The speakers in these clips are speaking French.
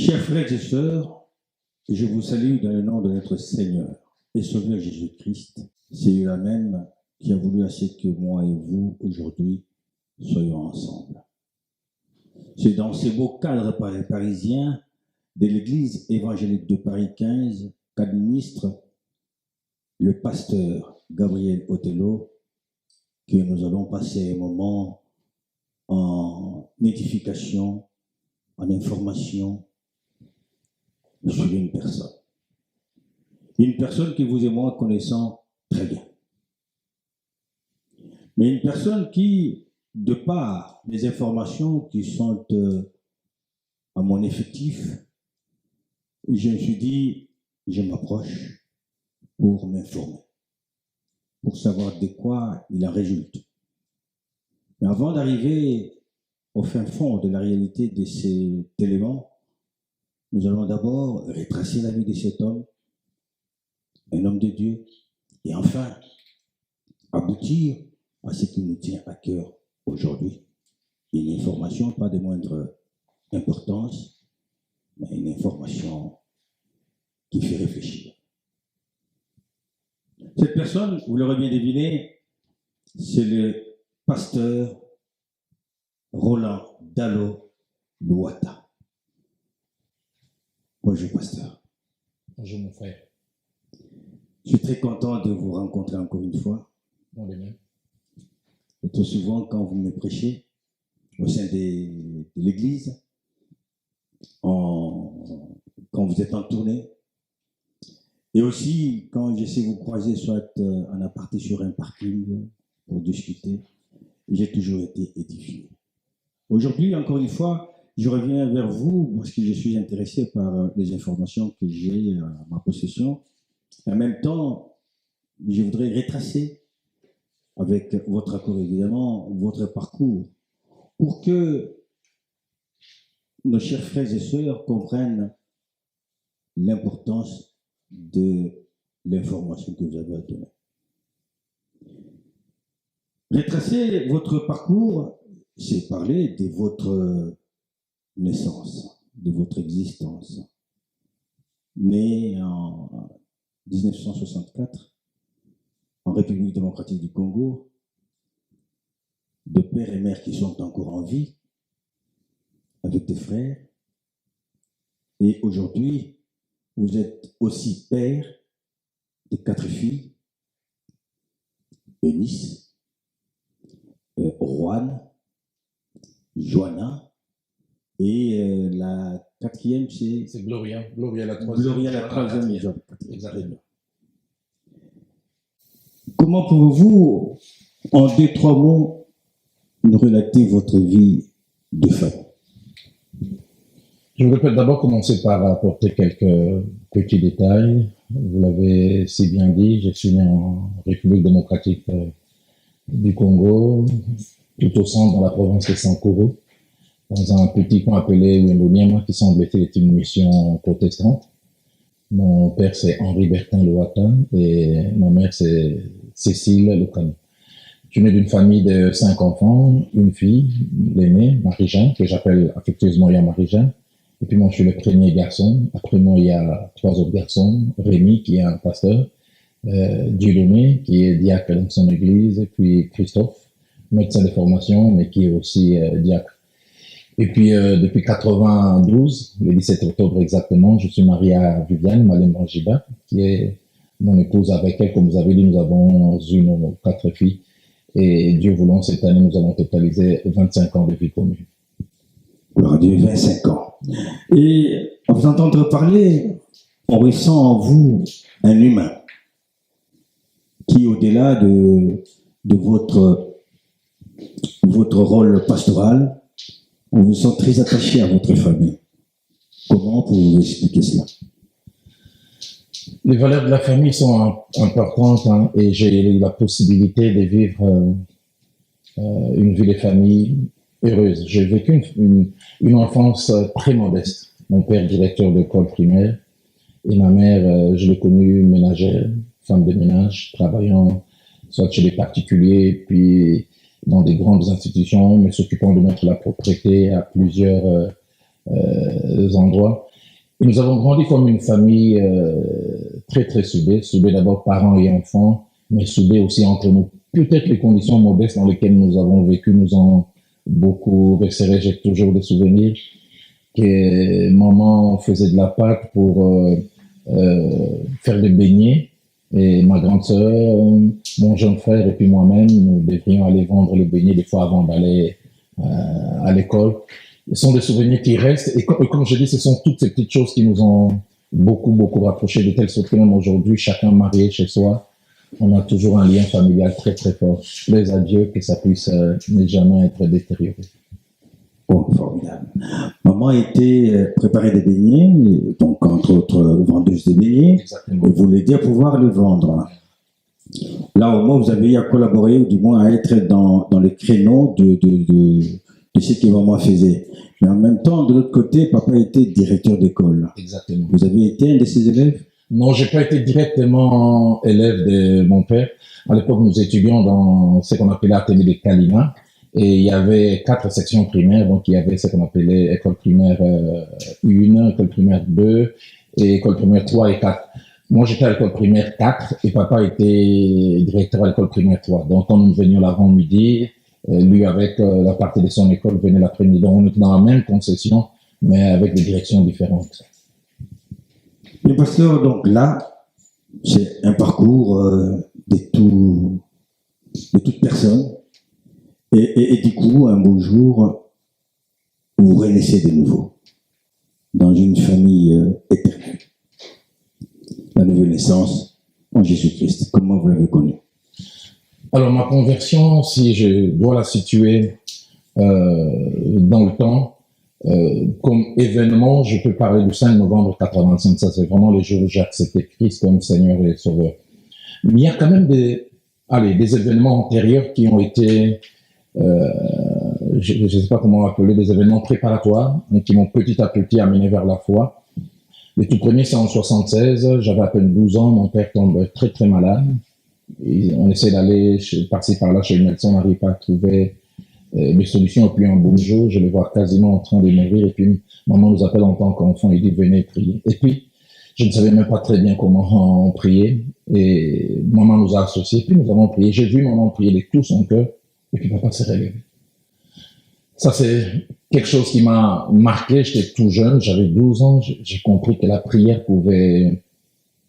Chers frères et sœurs, je vous salue dans le nom de notre Seigneur et Sauveur Jésus-Christ. C'est lui même qui a voulu assez que moi et vous, aujourd'hui, soyons ensemble. C'est dans ces beaux cadres parisiens de l'Église évangélique de Paris 15 qu'administre le pasteur Gabriel Othello que nous allons passer un moment en édification, en information sur une personne. Une personne que vous et moi connaissons très bien. Mais une personne qui, de par les informations qui sont à mon effectif, je me suis dit, je m'approche pour m'informer, pour savoir de quoi il en résulte. Mais avant d'arriver au fin fond de la réalité de cet élément, nous allons d'abord retracer la vie de cet homme, un homme de Dieu, et enfin aboutir à ce qui nous tient à cœur aujourd'hui. Une information pas de moindre importance, mais une information qui fait réfléchir. Cette personne, vous l'aurez bien deviné, c'est le pasteur Roland Dalo Louata. Bonjour pasteur. Bonjour mon frère. Je suis très content de vous rencontrer encore une fois. On les mêmes. Et tout souvent, quand vous me prêchez au sein de l'église, quand vous êtes en tournée, et aussi quand j'essaie de vous croiser, soit en aparté sur un parking pour discuter, j'ai toujours été édifié. Aujourd'hui, encore une fois, je reviens vers vous parce que je suis intéressé par les informations que j'ai à ma possession. En même temps, je voudrais retracer, avec votre accord évidemment, votre parcours, pour que nos chers frères et sœurs comprennent l'importance de l'information que vous avez à donner. Retracer votre parcours, c'est parler de votre naissance, de votre existence. Né en 1964, en République démocratique du Congo, de père et mère qui sont encore en vie, avec des frères. Et aujourd'hui, vous êtes aussi père de 4 filles, Eunice, Roanne, Joanna, et la 4e, c'est Gloria. Gloria la 3e. Gloria la 3e. Exactement. Comment pouvez-vous, en 2-3 mots, nous relater votre vie de famille? Je voudrais peut-être d'abord commencer par apporter quelques petits détails. Vous l'avez si bien dit, je suis né en République démocratique du Congo, tout au centre, dans la province de Sankuru, dans un petit coin appelé Wemboniema, qui semble être une mission protestante. Mon père, c'est Henri Bertin Louata, et ma mère, c'est Cécile Lecano. Je suis né d'une famille de 5 enfants, une fille, l'aînée, Marie-Jeanne, que j'appelle affectueusement Marie-Jeanne. Et puis moi, je suis le premier garçon. Après moi, il y a 3 autres garçons. Rémi, qui est un pasteur. Dieudonné, qui est diacre dans son église. Et puis Christophe, médecin de formation, mais qui est aussi diacre. Et puis, depuis 92, le 17 octobre exactement, je suis marié à Viviane Malem Rangiba, qui est mon épouse. Avec elle, comme vous avez dit, nous avons eu nos 4 filles. Et Dieu voulant, cette année, nous allons totaliser 25 ans de vie commune. Gloire à Dieu, 25 ans. Et à vous entendre parler, on ressent en vous un humain qui, au-delà de votre rôle pastoral, on vous sent très attaché à votre famille. Comment pouvez-vous expliquer cela? Les valeurs de la famille sont importantes, hein, et j'ai eu la possibilité de vivre une vie de famille heureuse. J'ai vécu une enfance très modeste. Mon père, directeur d'école primaire, et ma mère, je l'ai connue ménagère, femme de ménage, travaillant soit chez les particuliers, puis dans des grandes institutions, mais s'occupant de mettre la propriété à plusieurs endroits. Et nous avons grandi comme une famille très, très soudée. Soudée d'abord parents et enfants, mais soudée aussi entre nous. Peut-être les conditions modestes dans lesquelles nous avons vécu nous ont beaucoup resserré. J'ai toujours des souvenirs que maman faisait de la pâte pour faire des beignets. Et ma grande sœur, mon jeune frère et puis moi-même, nous devrions aller vendre les beignets des fois avant d'aller à l'école. Ce sont des souvenirs qui restent. Et comme je dis, ce sont toutes ces petites choses qui nous ont beaucoup, beaucoup rapprochés, de telle sorte que même aujourd'hui, chacun marié chez soi, on a toujours un lien familial très, très fort. Je plaise à Dieu que ça puisse ne jamais être détérioré. Oh, formidable. Maman était préparer des beignets, donc entre autres vendeuse de beignets. Exactement. Vous l'aidez à pouvoir les vendre. Là, au moins, vous avez eu à collaborer, ou du moins à être dans les créneaux de ce que maman faisait. Mais en même temps, de l'autre côté, papa était directeur d'école. Exactement. Vous avez été un de ses élèves? Non, j'ai pas été directement élève de mon père. À l'époque, nous étudions dans ce qu'on appelait l'atelier de Kalina. Et il y avait 4 sections primaires. Donc, il y avait ce qu'on appelait école primaire 1, école primaire 2 et école primaire 3 et 4. Moi, j'étais à l'école primaire 4 et papa était directeur à l'école primaire 3. Donc, quand nous venions l'avant-midi, lui, avec la partie de son école, venait l'après-midi. Donc, on était dans la même concession, mais avec des directions différentes. Le pasteur, donc là, c'est un parcours de toute personne. Et du coup, un beau jour, vous renaissez de nouveau dans une famille éternelle. La nouvelle naissance en Jésus-Christ. Comment vous l'avez connue? Alors, ma conversion, si je dois la situer dans le temps, comme événement, je peux parler du 5 novembre 85. Ça, c'est vraiment le jour où j'ai accepté Christ comme Seigneur et Sauveur. Mais il y a quand même des événements antérieurs qui ont été, je ne sais pas comment appeler, des événements préparatoires, qui m'ont petit à petit amené vers la foi. Le tout premier, c'est en 76. J'avais à peine 12 ans. Mon père tombe très, très malade. Et on essaie d'aller par-ci par-là chez le médecin, on n'arrive pas à trouver des solutions. Et puis un beau jour, je le vois quasiment en train de mourir. Et puis maman nous appelle en tant qu'enfant et dit venez prier. Et puis je ne savais même pas très bien comment prier. Et maman nous a associés. Puis nous avons prié. J'ai vu maman prier de tout son cœur. Et puis papa s'est réveillé. Ça, c'est quelque chose qui m'a marqué. J'étais tout jeune, j'avais 12 ans. J'ai compris que la prière pouvait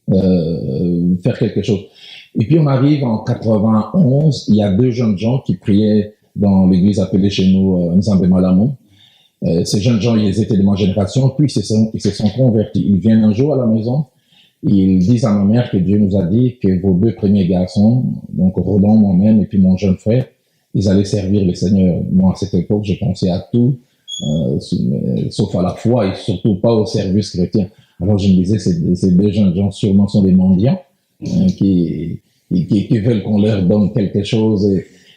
faire quelque chose. Et puis on arrive en 91, il y a 2 jeunes gens qui priaient dans l'église appelée chez nous Nzambe Malamou. Ces jeunes gens, ils étaient de ma génération, puis ils se sont convertis. Ils viennent un jour à la maison, ils disent à ma mère que Dieu nous a dit que vos 2 premiers garçons, donc Roland, moi-même et puis mon jeune frère, ils allaient servir le Seigneur. Moi, à cette époque, je pensais à tout, sauf à la foi et surtout pas au service chrétien. Alors je me disais, ces 2 jeunes gens sûrement sont des mendiants qui veulent qu'on leur donne quelque chose.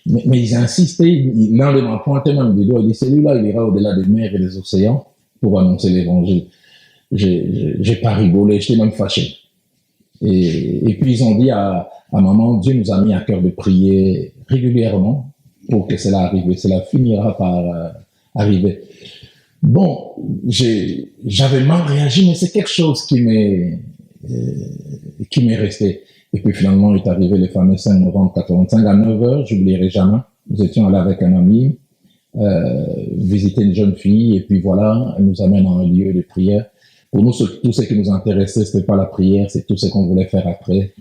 Mais ils insistaient, l'un de m'a pointé même du doigt, il dit, celui-là, il ira au-delà des mers et des océans pour annoncer l'évangile. J'ai pas rigolé, j'étais même fâché. Et puis ils ont dit à maman, Dieu nous a mis à cœur de prier régulièrement pour que cela arrive, et cela finira par arriver. Bon, j'avais mal réagi, mais c'est quelque chose qui m'est resté. Et puis finalement est arrivé le fameux 5 novembre 85 à 9h, j'oublierai jamais. Nous étions allés avec un ami visiter une jeune fille, et puis voilà, elle nous amène dans un lieu de prière. Pour nous, tout ce qui nous intéressait, c'était pas la prière, c'est tout ce qu'on voulait faire après.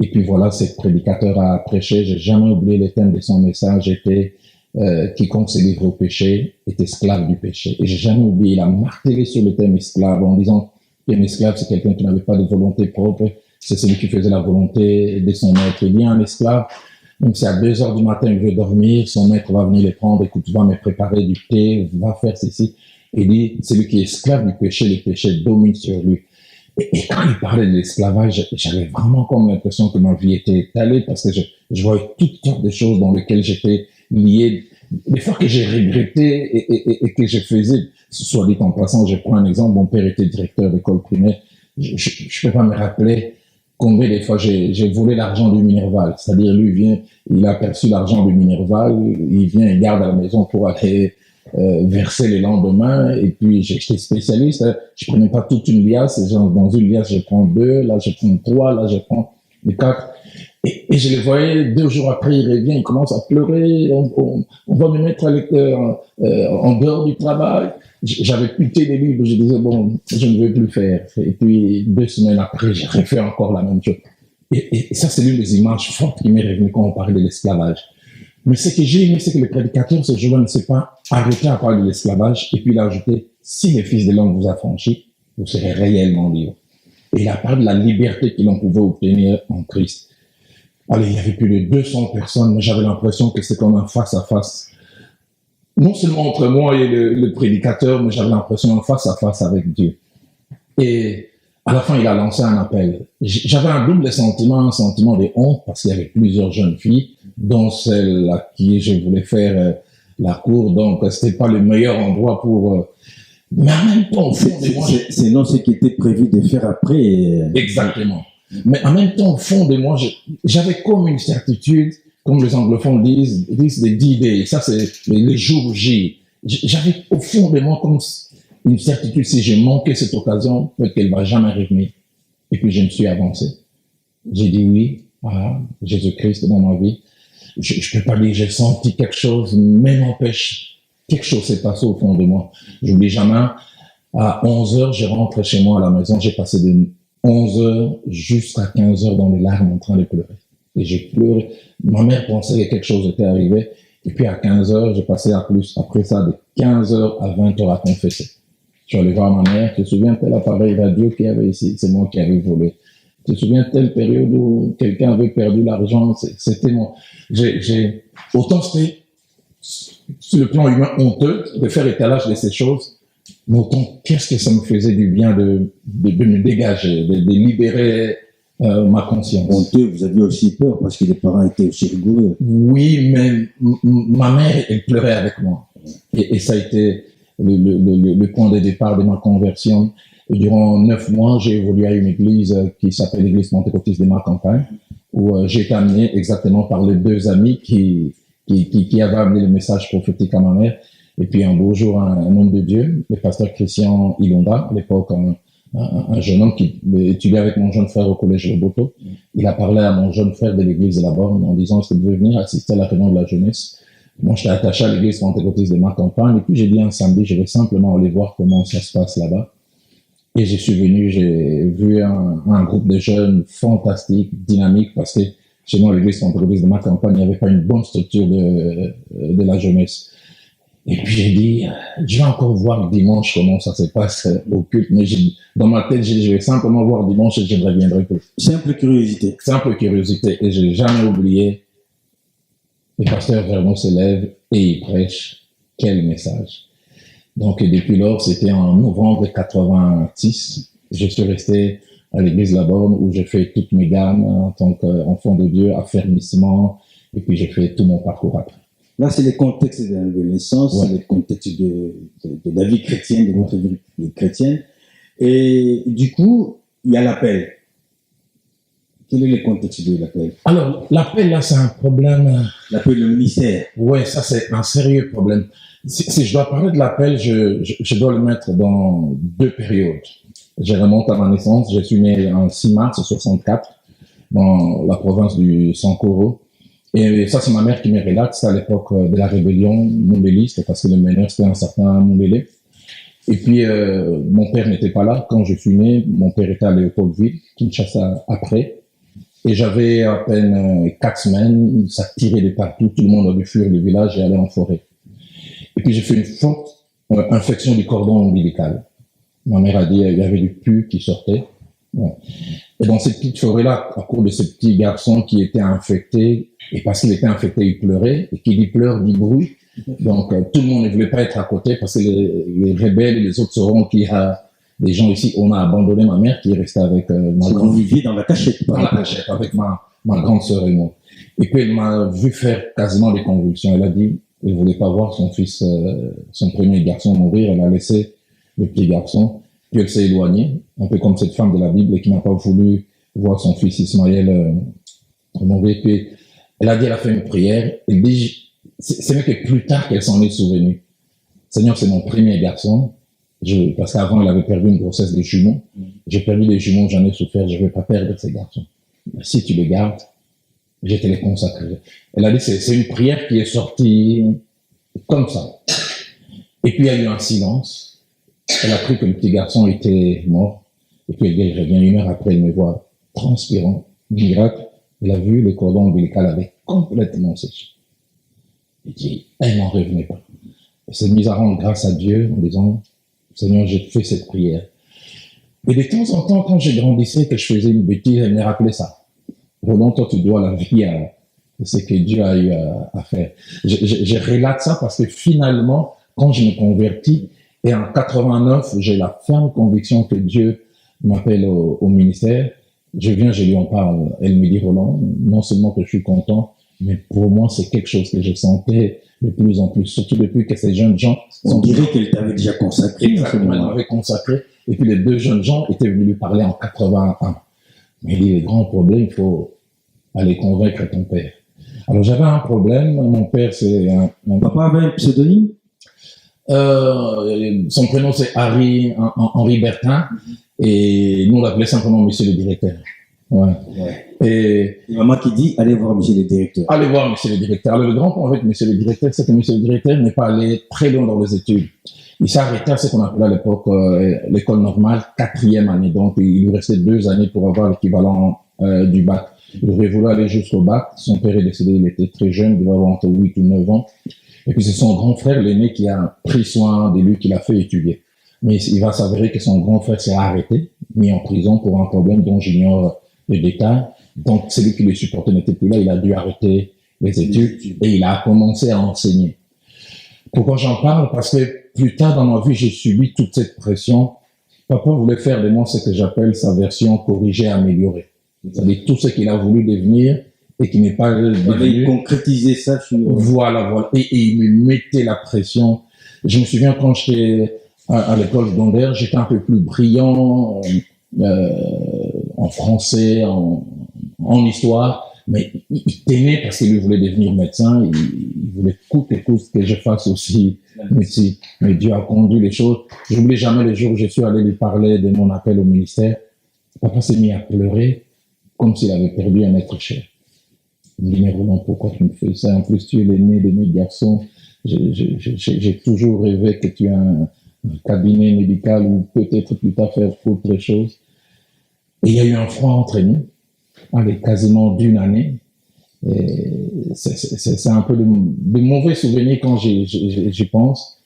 Et puis voilà, ce prédicateur a prêché. J'ai jamais oublié le thème de son message. Était quiconque se livre au péché est esclave du péché. Et j'ai jamais oublié. Il a martelé sur le thème esclave en disant qu'un esclave, c'est quelqu'un qui n'avait pas de volonté propre. C'est celui qui faisait la volonté de son maître. Il y a un esclave. Donc c'est à 2h du matin, il veut dormir. Son maître va venir le prendre. Écoute, tu vas me préparer du thé, va faire ceci. Et il dit, celui qui est esclave du péché, le péché domine sur lui. Et quand il parlait de l'esclavage, j'avais vraiment comme l'impression que ma vie était étalée parce que je voyais toutes sortes de choses dans lesquelles j'étais lié. Des fois que j'ai regretté et que je faisais, soit dit en passant, je prends un exemple, mon père était directeur d'école primaire. Je peux pas me rappeler combien des fois j'ai volé l'argent du Minerval. C'est-à-dire, lui vient, il a perçu l'argent du Minerval, il vient, il garde à la maison pour aller verser le lendemain. Et puis, j'étais spécialiste. Je prenais pas toute une liasse. Genre, dans une liasse, je prends 2, là, je prends 3, là, je prends les 4. Et je les voyais 2 jours après, il revient, il commence à pleurer. On va me mettre en dehors du travail. J'avais quitté les livres. Je disais, bon, je ne veux plus faire. Et puis, 2 semaines après, j'ai refait encore la même chose. Et ça, c'est l'une des images fortes qui m'est revenue quand on parlait de l'esclavage. Mais ce que j'ai aimé, c'est que le prédicateur, ce jour-là, ne s'est pas arrêté à parler de l'esclavage, et puis il a ajouté, si le Fils de l'homme vous a franchi, vous serez réellement libre. Et il a parlé de la liberté que l'on pouvait obtenir en Christ. Allez, il y avait plus de 200 personnes, mais j'avais l'impression que c'était comme un face-à-face. Non seulement entre moi et le prédicateur, mais j'avais l'impression un face-à-face avec Dieu. Et à la fin, il a lancé un appel. J'avais un double sentiment, un sentiment de honte, parce qu'il y avait plusieurs jeunes filles, dont celle à qui je voulais faire la cour, donc c'était pas le meilleur endroit pour... mais en même temps, au fond de moi... C'est non ce qui était prévu de faire après. Exactement. Mais en même temps, au fond de moi, j'avais comme une certitude, comme les anglophones disent des D-Day, ça c'est les jours J. J'avais au fond de moi comme une certitude, si j'ai manqué cette occasion, peut-être qu'elle va jamais revenir. Et puis je me suis avancé. J'ai dit oui à Jésus-Christ dans ma vie. Je peux pas dire, j'ai senti quelque chose, mais n'empêche, quelque chose s'est passé au fond de moi. J'oublie jamais, à 11h, je rentre chez moi à la maison, j'ai passé de 11h jusqu'à 15h dans les larmes en train de pleurer. Et j'ai pleuré. Ma mère pensait que quelque chose était arrivé. Et puis à 15h, j'ai passé après ça, de 15h à 20h à confesser. Je suis allé voir ma mère, tu te souviens de tel appareil radio qu'il y avait ici? C'est moi qui avais volé. Tu te souviens de telle période où quelqu'un avait perdu l'argent? C'était moi. Autant c'était, sur le plan humain, honteux de faire étalage de ces choses, mais autant, qu'est-ce que ça me faisait du bien de me dégager, de libérer ma conscience. Honteux, vous aviez aussi peur parce que les parents étaient aussi rigoureux. Oui, mais ma mère, elle pleurait avec moi. Et ça a été le point de départ de ma conversion. Et durant 9 mois, j'ai évolué à une église qui s'appelle l'église pentecôtiste de ma campagne, où j'ai été amené exactement par les 2 amis qui avaient amené le message prophétique à ma mère. Et puis un beau jour, un homme de Dieu, le pasteur Christian Ilonda, à l'époque un jeune homme qui étudiait avec mon jeune frère au collège Roboto, il a parlé à mon jeune frère de l'église de la Borne en disant, est-ce que tu veux venir assister à la réunion de la jeunesse? Moi, j'étais attaché à l'église pentecôtiste de ma campagne, et puis j'ai dit un samedi, je vais simplement aller voir comment ça se passe là-bas. Et je suis venu, j'ai vu un groupe de jeunes fantastiques, dynamiques, parce que chez nous, à l'église pentecôtiste de ma campagne, il n'y avait pas une bonne structure de la jeunesse. Et puis j'ai dit, je vais encore voir dimanche comment ça se passe au culte, mais dans ma tête, je vais simplement voir dimanche et je ne reviendrai plus. Simple curiosité. Simple curiosité. Et je n'ai jamais oublié, le pasteur Vernon s'élève et il prêche. Quel message. Donc depuis lors, c'était en novembre 86, je suis resté à l'église La Borne où j'ai fait toutes mes gammes en tant qu'enfant de Dieu, affermissement, et puis j'ai fait tout mon parcours après. Là, c'est le contexte de la naissance, c'est le contexte de la vie chrétienne, de notre vie chrétienne. Et du coup, il y a l'appel. Quel est le contexte de l'appel? Alors, l'appel, là, c'est un problème. L'appel, le ministère. Ouais, ça, c'est un sérieux problème. Si je dois parler de l'appel, je dois le mettre dans 2 périodes. Je remonte à ma naissance. Je suis né en 6 mars 64 dans la province du Sankoro. Et ça, c'est ma mère qui me relate. C'était à l'époque de la rébellion mondéliste, parce que le meneur, c'était un certain Mondélé. Et puis, mon père n'était pas là. Quand je suis né, mon père était à Léopoldville, Kinshasa après. Et j'avais à peine 4 semaines. Ça tirait de partout. Tout le monde avait fui le village et allait en forêt. Et puis, j'ai fait une forte infection du cordon ombilical. Ma mère a dit qu'il y avait du pus qui sortait. Ouais. Et dans cette petite forêt-là, à cause de ce petit garçon qui était infecté, et parce qu'il était infecté, il pleurait, et qui dit pleure, dit bruit. Donc, tout le monde ne voulait pas être à côté, parce que les rebelles et les autres sauront qu'il y a des gens ici. On a abandonné ma mère, qui est restée avec ma grande... Vous viviez dans la cachette. Dans la cachette, avec ma grande sœur et moi. Et puis, elle m'a vu faire quasiment des convulsions. Elle a dit, elle ne voulait pas voir son fils, son premier garçon mourir. Elle a laissé le petit garçon. Puis elle s'est éloignée, un peu comme cette femme de la Bible qui n'a pas voulu voir son fils Ismaël mourir. Puis elle a dit, elle a fait une prière. Elle dit, c'est vrai que plus tard qu'elle s'en est souvenue. Seigneur, c'est mon premier garçon. Parce qu'avant, il avait perdu une grossesse de jumeaux. J'ai perdu des jumeaux, j'en ai souffert, je ne vais pas perdre ces garçons. Si tu les gardes, je te les consacrerai. Elle a dit, c'est une prière qui est sortie comme ça. Et puis, il y a eu un silence. Elle a cru que le petit garçon était mort. Et puis, elle dit, je reviens 1 heure après, elle me voit transpirant. Miracle, elle a vu le cordon ombilical avait complètement séché. Elle dit, elle n'en revenait pas. Elle s'est mise à rendre grâce à Dieu en disant, Seigneur, j'ai fait cette prière. Et de temps en temps, quand je grandissais, que je faisais une bêtise, elle me rappelait ça. Roland, toi, tu dois la vie à ce que Dieu a eu à faire. Je relate ça parce que finalement, quand je me convertis, et en 89, j'ai la ferme conviction que Dieu m'appelle au ministère. Je viens, je lui en parle. Elle me dit, Roland, non seulement que je suis content, mais pour moi, c'est quelque chose que je sentais de plus en plus, surtout depuis que ces jeunes gens... On dirait qu'elle t'avait déjà consacré. Exactement, elle m'avait consacré. Et puis les 2 jeunes gens étaient venus lui parler en 81. Mais il dit, le grand problème, il faut aller convaincre ton père. Alors j'avais un problème, mon père c'est un... Papa avait un pseudonyme? Son prénom c'est Henri Bertin, et nous on l'appelait simplement Monsieur le Directeur. Ouais. Et maman qui dit, allez voir Monsieur le Directeur. Allez voir Monsieur le Directeur. Alors le grand point avec Monsieur le Directeur, c'est que Monsieur le Directeur n'est pas allé très loin dans les études. Il s'est arrêté à ce qu'on appelait à l'époque l'école normale, 4e année. Donc il lui restait 2 années pour avoir l'équivalent du bac. Il aurait voulu aller jusqu'au bac. Son père est décédé, il était très jeune, il devait avoir entre 8 ou 9 ans. Et puis c'est son grand frère, l'aîné, qui a pris soin de lui, qui l'a fait étudier. Mais il va s'avérer que son grand frère s'est arrêté, mis en prison pour un problème dont j'ignore les détails. Donc celui qui le supportait n'était plus là, il a dû arrêter les études et il a commencé à enseigner. Pourquoi j'en parle? Parce que plus tard dans ma vie, j'ai subi toute cette pression. Papa voulait faire de moi ce que j'appelle sa version corrigée, améliorée. C'est-à-dire tout ce qu'il a voulu devenir et qui n'est pas devenu. Il concrétisait ça sur... Voilà. Et il me mettait la pression. Je me souviens quand j'étais à l'école secondaire, j'étais un peu plus brillant en français, en histoire, mais il tenait parce qu'il voulait devenir médecin, il voulait coûte et coûte que je fasse aussi médecine. Mais Dieu a conduit les choses. Je n'oublie jamais le jour où je suis allé lui parler de mon appel au ministère. Papa s'est mis à pleurer comme s'il avait perdu un être cher. Il me dit, mais Roland, pourquoi tu me fais ça? En plus, tu es l'aîné de mes garçons. J'ai toujours rêvé que tu aies un cabinet médical ou peut-être plus tard faire autre chose. Et il y a eu un froid entre nous, avec quasiment d'1 année. C'est un peu de mauvais souvenirs quand j'y pense.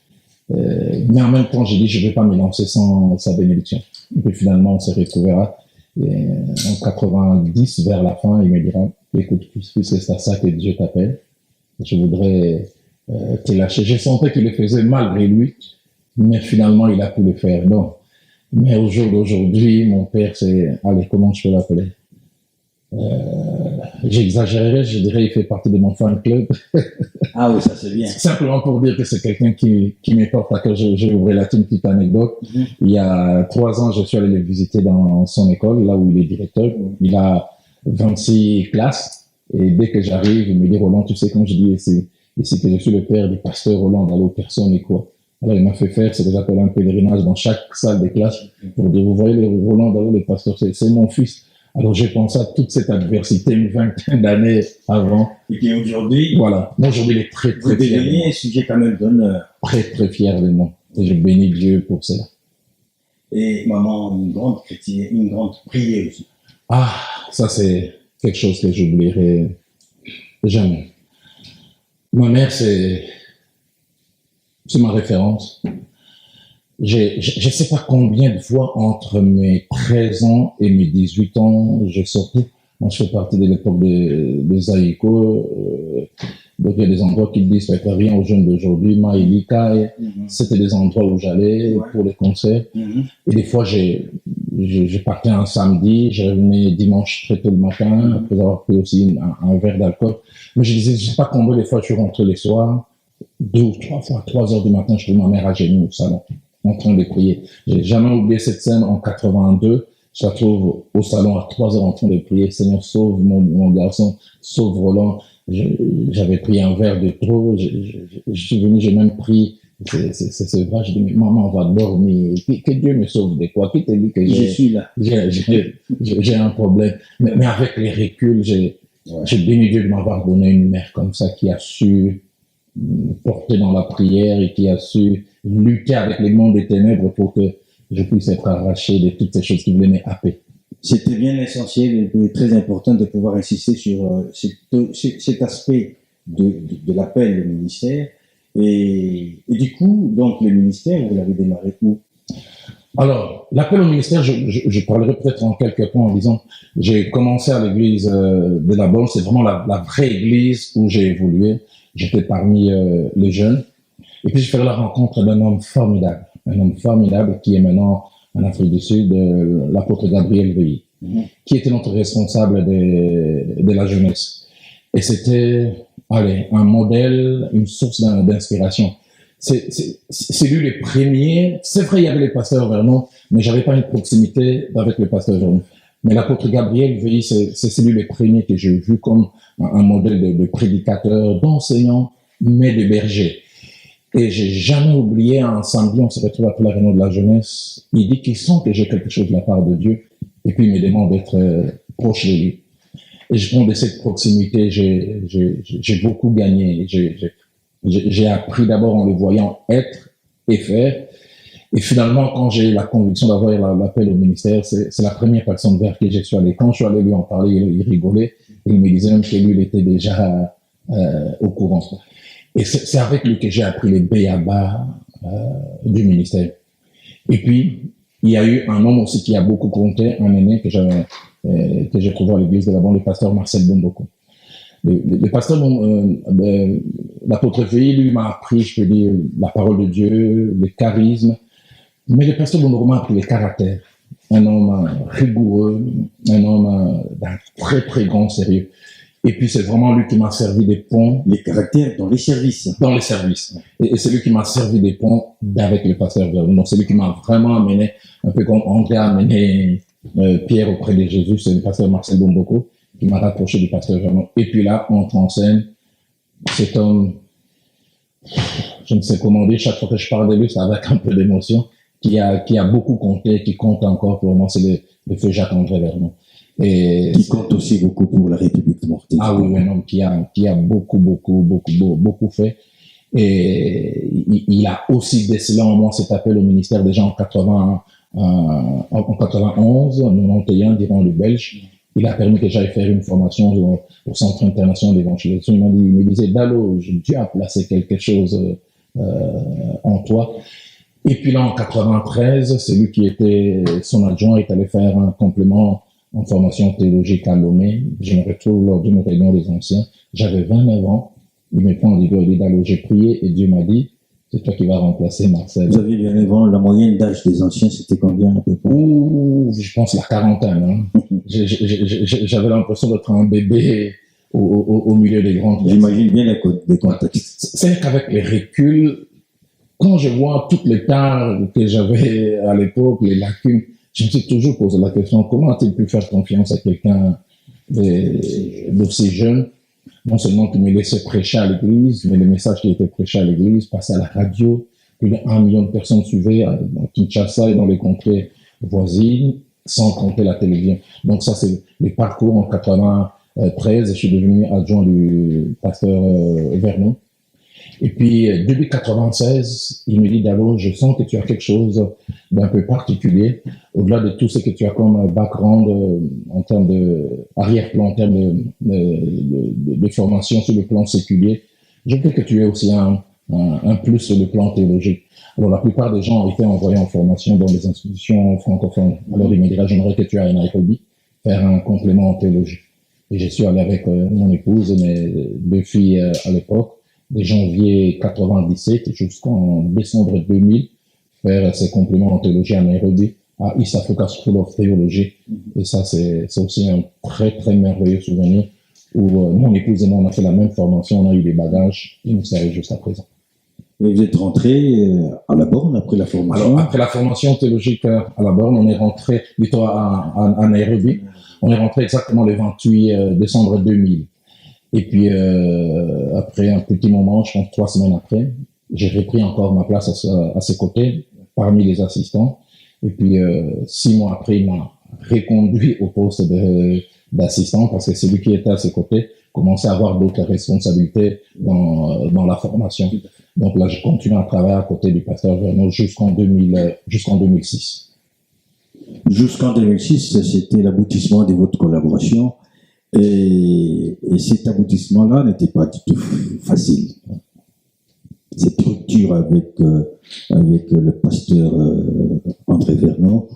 Mais en même temps, j'ai dit, je ne vais pas me lancer sans sa bénédiction. Et puis finalement, on se retrouvera. En 90, vers la fin, il me dira, écoute, puisque c'est à ça que Dieu t'appelle, je voudrais te lâcher. J'ai senti qu'il le faisait malgré lui, mais finalement, il a pu le faire. Non. Mais au jour d'aujourd'hui, mon père, c'est, allez, comment je peux l'appeler? J'exagérerais, je dirais, il fait partie de mon fan club. Ah oui, ça c'est bien. Simplement pour dire que c'est quelqu'un qui me porte à cœur. J'ai ouvert une petite anecdote. Il y a 3 ans, je suis allé le visiter dans son école, là où il est directeur. Il a 26 classes. Et dès que j'arrive, il me dit, Roland, tu sais, quand je dis ici que je suis le père du pasteur Roland dans l'autre personne et quoi. Alors, il m'a fait faire ce que j'appelle un pèlerinage dans chaque salle de classe pour dire, vous voyez, le Roland dans le pasteur, c'est mon fils. Alors, j'ai pensé à toute cette adversité une vingtaine d'années avant. Et puis aujourd'hui, voilà. Moi, aujourd'hui, il est très, très fier. Vous devenez un sujet quand même d'honneur. Très, très fier de moi. Et je bénis Dieu pour cela. Et maman, une grande chrétienne, une grande prieuse. Ah, ça, c'est quelque chose que j'oublierai jamais. Ma mère, c'est ma référence. Je ne sais pas combien de fois entre mes 13 ans et mes 18 ans, j'ai sorti. Moi, je fais partie de l'époque des Zaïko. Donc, il y a des endroits qui disent faites rien aux jeunes d'aujourd'hui. Maïlika, c'était des endroits où j'allais pour les concerts. Et des fois, j'ai partais un samedi, je revenais dimanche très tôt le matin, après avoir pris aussi un verre d'alcool. Mais je disais, je ne sais pas combien de fois je suis rentré les soirs, 2 ou 3 fois, 3 heures du matin, je trouve ma mère à genoux au salon, en train de prier. J'ai jamais oublié cette scène en 82. Je la trouve au salon à 3 heures en train de prier. Seigneur, sauve mon garçon, sauve Roland. J'avais pris un verre de trop. Je suis venu, j'ai même pris C'est ce vrai, je dis, mais maman va dormir, que Dieu me sauve de quoi? Qui t'a dit que Je suis là. j'ai un problème? Mais avec les reculs, j'ai béni Dieu de m'avoir donné une mère comme ça qui a su porter dans la prière et qui a su lutter avec les mondes des ténèbres pour que je puisse être arraché de toutes ces choses qui voulaient m'happer. C'était bien essentiel et très important de pouvoir insister sur cet aspect de l'appel au ministère. Et du coup, donc, le ministère, vous l'avez démarré où? Alors, l'appel au ministère, je parlerai peut-être en quelques points en disant, j'ai commencé à l'église de la Bonne, c'est vraiment la vraie église où j'ai évolué. J'étais parmi les jeunes. Et puis, j'ai fait la rencontre d'un homme formidable qui est maintenant en Afrique du Sud, l'apôtre Gabriel Veilly, qui était notre responsable de la jeunesse. Et c'était, un modèle, une source d'inspiration. C'est lui le premier. C'est vrai, il y avait les pasteurs Vernon, mais j'avais pas une proximité avec le pasteur Vernon. Mais l'apôtre Gabriel Veilly, c'est lui le premier que j'ai vu comme un modèle de prédicateur, d'enseignant, mais de berger. Et j'ai jamais oublié un samedi, on se retrouve après la réunion de la jeunesse. Il dit qu'il sent que j'ai quelque chose de la part de Dieu. Et puis il me demande d'être proche de lui. Et je prends de cette proximité, j'ai beaucoup gagné. J'ai appris d'abord en le voyant être et faire. Et finalement, quand j'ai eu la conviction d'avoir l'appel au ministère, c'est la première personne vers qui je suis allé. Quand je suis allé lui en parler, il rigolait. Et il me disait même que lui, il était déjà au courant. Et c'est avec lui que j'ai appris les b.a.-ba du ministère. Et puis, il y a eu un homme aussi qui a beaucoup compté, un aîné que j'ai trouvé à l'église de la Bonne, le pasteur Marcel Bomboko. Le pasteur, l'apôtre Veilly, lui, m'a appris, je peux dire, la parole de Dieu, le charisme. Mais le pasteur Bomboko m'a appris le caractère. Un homme rigoureux, un homme d'un très, très grand sérieux. Et puis, c'est vraiment lui qui m'a servi des ponts. Les caractères dans les services. Dans les services. Et c'est lui qui m'a servi des ponts avec le pasteur Vernon. Donc, c'est lui qui m'a vraiment amené, un peu comme André a amené Pierre auprès de Jésus. C'est le pasteur Marcel Bomboko qui m'a rapproché du pasteur Vernon. Et puis là, entre en scène cet homme, je ne sais comment dire, chaque fois que je parle de lui, c'est avec un peu d'émotion, qui a beaucoup compté, qui compte encore pour moi, c'est le feu Jacques-André Vernon. Et qui compte aussi beaucoup pour la République de Martinique. Ah oui, un homme qui a beaucoup fait. Et il a aussi décelé en moi cet appel au ministère déjà en 91, 91, durant le Belge. Il a permis que j'aille faire une formation au Centre international d'évangélisation. Il me disait, Dalo, Dieu a placé quelque chose en toi. Et puis là, en 93, c'est lui qui était son adjoint, est allé faire un complément en formation théologique à Lomé. Je me retrouve lors d'une réunion des anciens. J'avais 29 ans. Il me prend, il dit, Dalo, j'ai prié et Dieu m'a dit, c'est toi qui vas remplacer Marcel. Vous avez 29 ans, la moyenne d'âge des anciens, c'était combien à peu près? Je pense la quarantaine. Hein. J'avais l'impression d'être un bébé au milieu des grands. J'imagine bien les contextes. C'est qu'avec les reculs, quand je vois toutes les tares que j'avais à l'époque, les lacunes, je me suis toujours posé la question, comment a-t-il pu faire confiance à quelqu'un d'aussi jeune? Non seulement qui me laissait prêcher à l'église, mais les messages qui étaient prêchés à l'église passaient à la radio. Plus d'1 million de personnes suivaient à Kinshasa et dans les contrées voisines, sans compter la télévision. Donc ça, c'est les parcours en 93. Je suis devenu adjoint du pasteur Vernon. Et puis, début 96, il me dit, Dalo, je sens que tu as quelque chose d'un peu particulier, au-delà de tout ce que tu as comme background en termes arrière-plan, en termes de formation sur le plan séculier. Je veux que tu aies aussi un plus sur le plan théologique. Alors, la plupart des gens ont été envoyés en formation dans des institutions francophones. Alors, il me dira, j'aimerais que tu ailles à Nairobi faire un complément en théologie. Et je suis allé avec mon épouse et mes 2 filles à l'époque, de janvier 97 jusqu'en décembre 2000, faire ces compléments en théologie à Nairobi, à East Africa School of Theology. Et ça, c'est aussi un très, très merveilleux souvenir où mon épouse et moi, on a fait la même formation, on a eu des bagages, et nous servent jusqu'à présent. Et vous êtes rentré à la Borne après la formation? Alors, après la formation théologique à la Borne, on est rentré plutôt à Nairobi. On est rentré exactement le 28 décembre 2000. Et puis, après un petit moment, je pense 3 semaines après, j'ai repris encore ma place à ses côtés, parmi les assistants. Et puis, 6 mois après, il m'a reconduit au poste d'assistant parce que celui qui était à ses côtés commençait à avoir d'autres responsabilités dans la formation. Donc là, je continue à travailler à côté du pasteur Verneau jusqu'en 2006. Jusqu'en 2006, c'était l'aboutissement de votre collaboration. Et cet aboutissement-là n'était pas du tout facile. Cette rupture avec le pasteur André Verneau,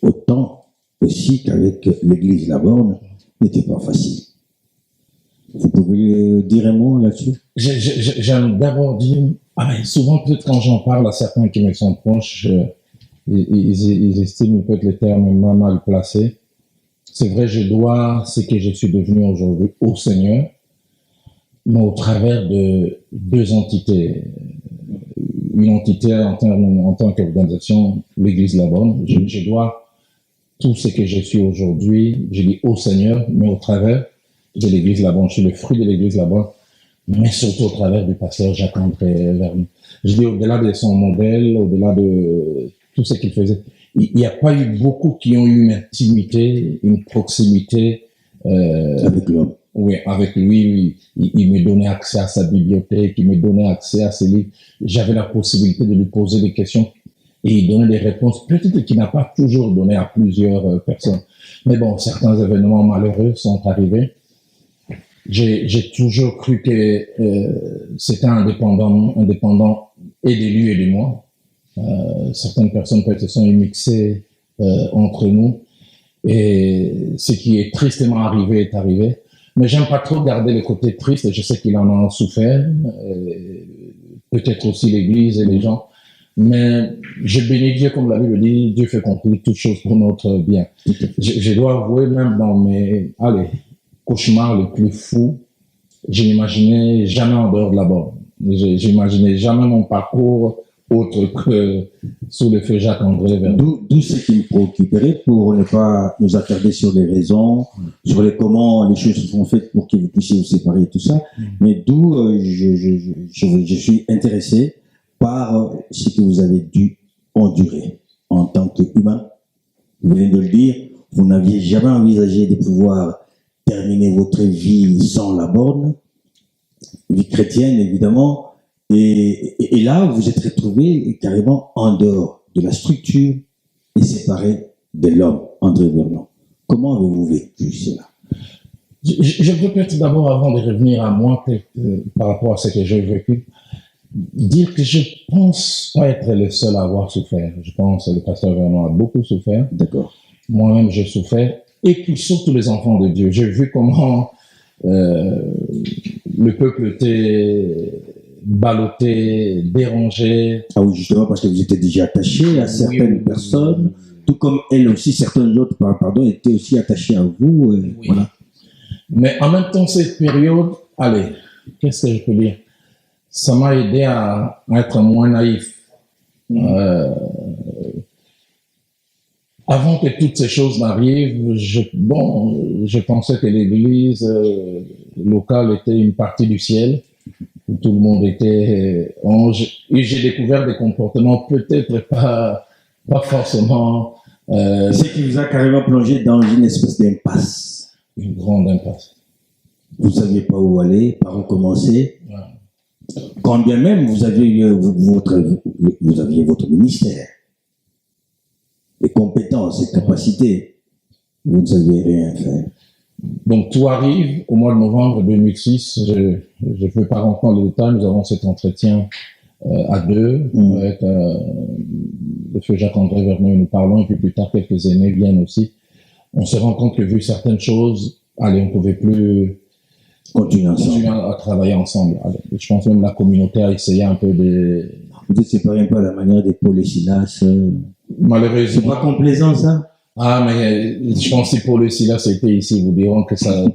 autant aussi qu'avec l'église Laborne, n'était pas facile. Vous pouvez dire un mot là-dessus? J'aime d'abord dire, souvent peut-être quand j'en parle à certains qui me sont proches, ils estiment peut-être les termes mal placés. C'est vrai, je dois ce que je suis devenu aujourd'hui au Seigneur, mais au travers de 2 entités. Une entité en tant qu'organisation, l'Église Laborne. Je dois tout ce que je suis aujourd'hui, je dis au Seigneur, mais au travers de l'Église Laborne. Je suis le fruit de l'Église Laborne, mais surtout au travers du pasteur Jacques-André Verneau. Je dis au-delà de son modèle, au-delà de tout ce qu'il faisait. Il n'y a pas eu beaucoup qui ont eu une intimité, une proximité avec l'homme. Oui, avec lui, il me donnait accès à sa bibliothèque, il me donnait accès à ses livres. J'avais la possibilité de lui poser des questions et il donnait des réponses, peut-être qu'il n'a pas toujours donné à plusieurs personnes. Mais bon, certains événements malheureux sont arrivés. J'ai toujours cru que c'était indépendant et de lui et de moi. Certaines personnes peut-être se sont mixées entre nous et ce qui est tristement arrivé est arrivé. Mais j'aime pas trop garder le côté triste. Je sais qu'il en a souffert, peut-être aussi l'Église et les gens. Mais je bénis Dieu, comme la Bible dit, Dieu fait conclure toutes choses pour notre bien. Je dois avouer, même dans mes cauchemars les plus fous, je n'imaginais jamais en dehors de la borne. J'imaginais jamais mon parcours autre que sous le feu Jacques-André Verneau. D'où ce qui me préoccuperait pour ne pas nous attarder sur les raisons, sur comment les choses se sont faites pour que vous puissiez vous séparer et tout ça. Mais d'où je suis intéressé par ce que vous avez dû endurer en tant qu'humain. Vous venez de le dire, vous n'aviez jamais envisagé de pouvoir terminer votre vie sans la borne, vie chrétienne évidemment. Et là, vous êtes retrouvé carrément en dehors de la structure et séparé de l'homme, André Verneau. Comment avez-vous vécu cela? Je veux peut-être d'abord, avant de revenir à moi, par rapport à ce que j'ai vécu, dire que je pense pas être le seul à avoir souffert. Je pense que le pasteur Verneau a beaucoup souffert. D'accord. Moi-même, j'ai souffert. Et puis surtout les enfants de Dieu. J'ai vu comment le peuple était ballotté, dérangé. Ah oui, justement, parce que vous étiez déjà attaché à certaines personnes, tout comme elles aussi, certaines autres, étaient aussi attachées à vous. Voilà. Mais en même temps, cette période, qu'est-ce que je peux dire? Ça m'a aidé à être moins naïf. Avant que toutes ces choses n'arrivent, je pensais que l'église locale était une partie du ciel, où tout le monde était ange, et j'ai découvert des comportements peut-être pas forcément... Ce qui vous a carrément plongé dans une espèce d'impasse. Une grande impasse. Vous ne saviez pas où aller, par où commencer. Ouais. Quand bien même vous aviez votre ministère, les compétences et capacités, vous ne saviez rien faire. Donc tout arrive au mois de novembre 2006. Je ne veux pas rentrer dans les détails. Nous avons cet entretien à deux avec le feu Jacques-André Verneau. Nous parlons et puis plus tard quelques aînés viennent aussi. On se rend compte que vu certaines choses, on ne pouvait plus continuer à travailler ensemble. Je pense même que la communauté a essayé un peu de... Vous êtes séparés un peu à la manière des Paul et Silas. Malheureusement. C'est pas complaisant, ça? Ah, mais je pense que Paul et Silas étaient ici, vous diront que ça n'a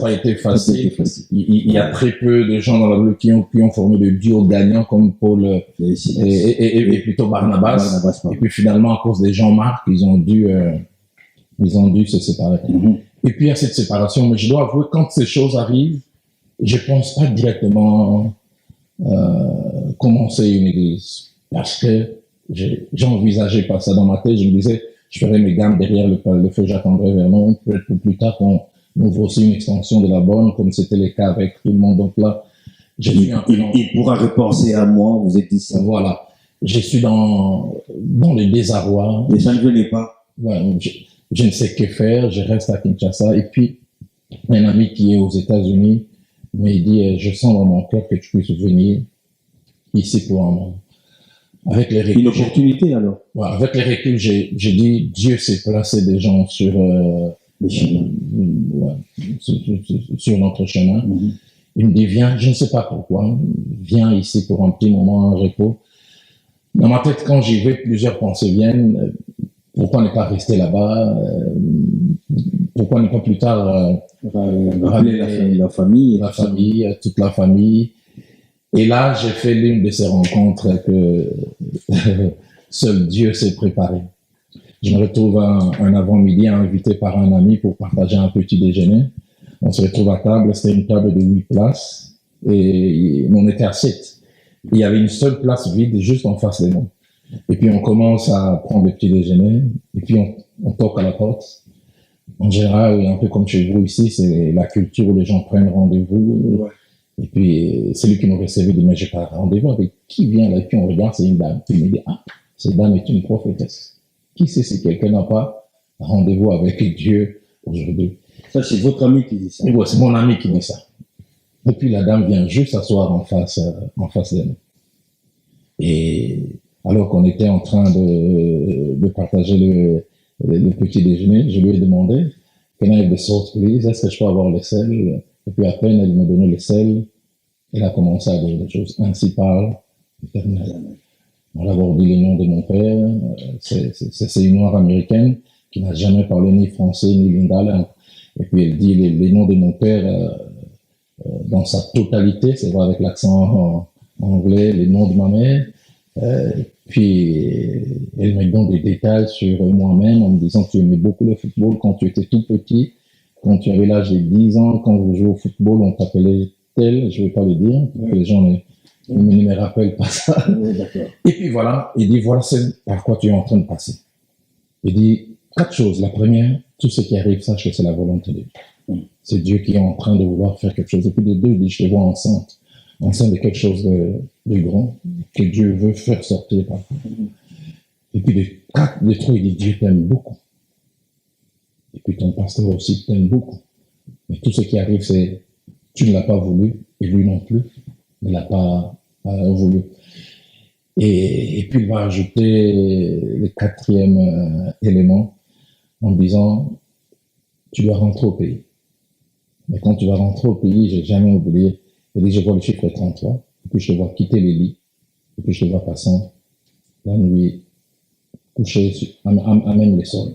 pas été facile. Il y a très peu de gens dans la Bible qui ont formé de duo gagnants comme Paul et plutôt Barnabas. Et puis finalement, à cause des Jean-Marc, ils ont dû se séparer. Et puis il y a cette séparation, mais je dois avouer, quand ces choses arrivent, je pense pas directement commencer une église. Parce que j'envisageais pas ça dans ma tête. Je me disais, je ferais mes gammes derrière le feu, j'attendrai Vernon. Peut-être que plus tard, on ouvre aussi une extension de la borne, comme c'était le cas avec tout le monde. Donc là, il pourra repenser à moi, vous êtes dit ça. Voilà. Je suis dans le désarroi. Et ça ne venait pas. Ouais, je ne sais que faire. Je reste à Kinshasa. Et puis, un ami qui est aux États-Unis m'a dit, je sens dans mon cœur que tu puisses venir ici pour un moment. Avec les reculs, une opportunité alors. Ouais, avec les reculs, j'ai dit, Dieu s'est placé des gens sur les chemins. Sur notre chemin. Mm-hmm. Il me dit, viens, je ne sais pas pourquoi, viens ici pour un petit moment, un repos. Dans ma tête, quand j'y vais, plusieurs pensées viennent. Pourquoi ne pas rester là-bas? Pourquoi ne pas plus tard rappeler la famille, toute la famille? Et là, j'ai fait l'une de ces rencontres que seul Dieu s'est préparé. Je me retrouve un avant-midi invité par un ami pour partager un petit déjeuner. On se retrouve à table, c'était une table de 8 places et on était à 7. Il y avait une seule place vide juste en face de nous. Et puis on commence à prendre le petit déjeuner et puis on toque à la porte. En général, un peu comme chez vous ici, c'est la culture où les gens prennent rendez-vous. Ouais. Et puis celui qui nous recevait dit, mais j'ai pas rendez-vous avec qui vient là? Et puis on regarde, c'est une dame. Puis il me dit, ah, cette dame est une prophétesse. Qui sait si quelqu'un n'a pas rendez-vous avec Dieu aujourd'hui? Ça, c'est votre ami qui dit ça. Ouais, c'est mon ami qui dit ça. Et puis la dame vient juste s'asseoir en face de nous. Et alors qu'on était en train de partager le petit déjeuner, je lui ai demandé, can I have the salt, please? Est-ce que je peux avoir le sel? Et puis à peine elle m'a donné le sel, elle a commencé à dire des choses. Ainsi parle l'Éternel. On a dit le nom de mon père, c'est une noire américaine qui n'a jamais parlé ni français ni lingala. Et puis elle dit les noms de mon père dans sa totalité, c'est vrai avec l'accent anglais, les noms de ma mère. Puis elle me donne des détails sur moi-même en me disant que tu aimais beaucoup le football quand tu étais tout petit, quand tu avais l'âge de 10 ans, quand vous jouez au football, on t'appelait tel, je ne vais pas le dire, pour que les gens ne me rappellent pas ça. Oui, et puis voilà, il dit voilà c'est par quoi tu es en train de passer. Il dit 4 choses. La première, tout ce qui arrive, sache que c'est la volonté de Dieu. C'est Dieu qui est en train de vouloir faire quelque chose. Et puis les deux, il dit je te vois enceinte de quelque chose de grand que Dieu veut faire sortir par toi. Et puis les 3, il dit Dieu t'aime beaucoup. Et puis ton pasteur aussi t'aime beaucoup. Mais tout ce qui arrive, c'est tu ne l'as pas voulu et lui non plus ne l'a pas voulu. Et puis il va ajouter le 4e élément en disant tu dois rentrer au pays. Mais quand tu vas rentrer au pays, j'ai jamais oublié, il dit je vois le chiffre 33, et puis je te vois quitter les lits, et puis je te vois passant la nuit, coucher à même le sol.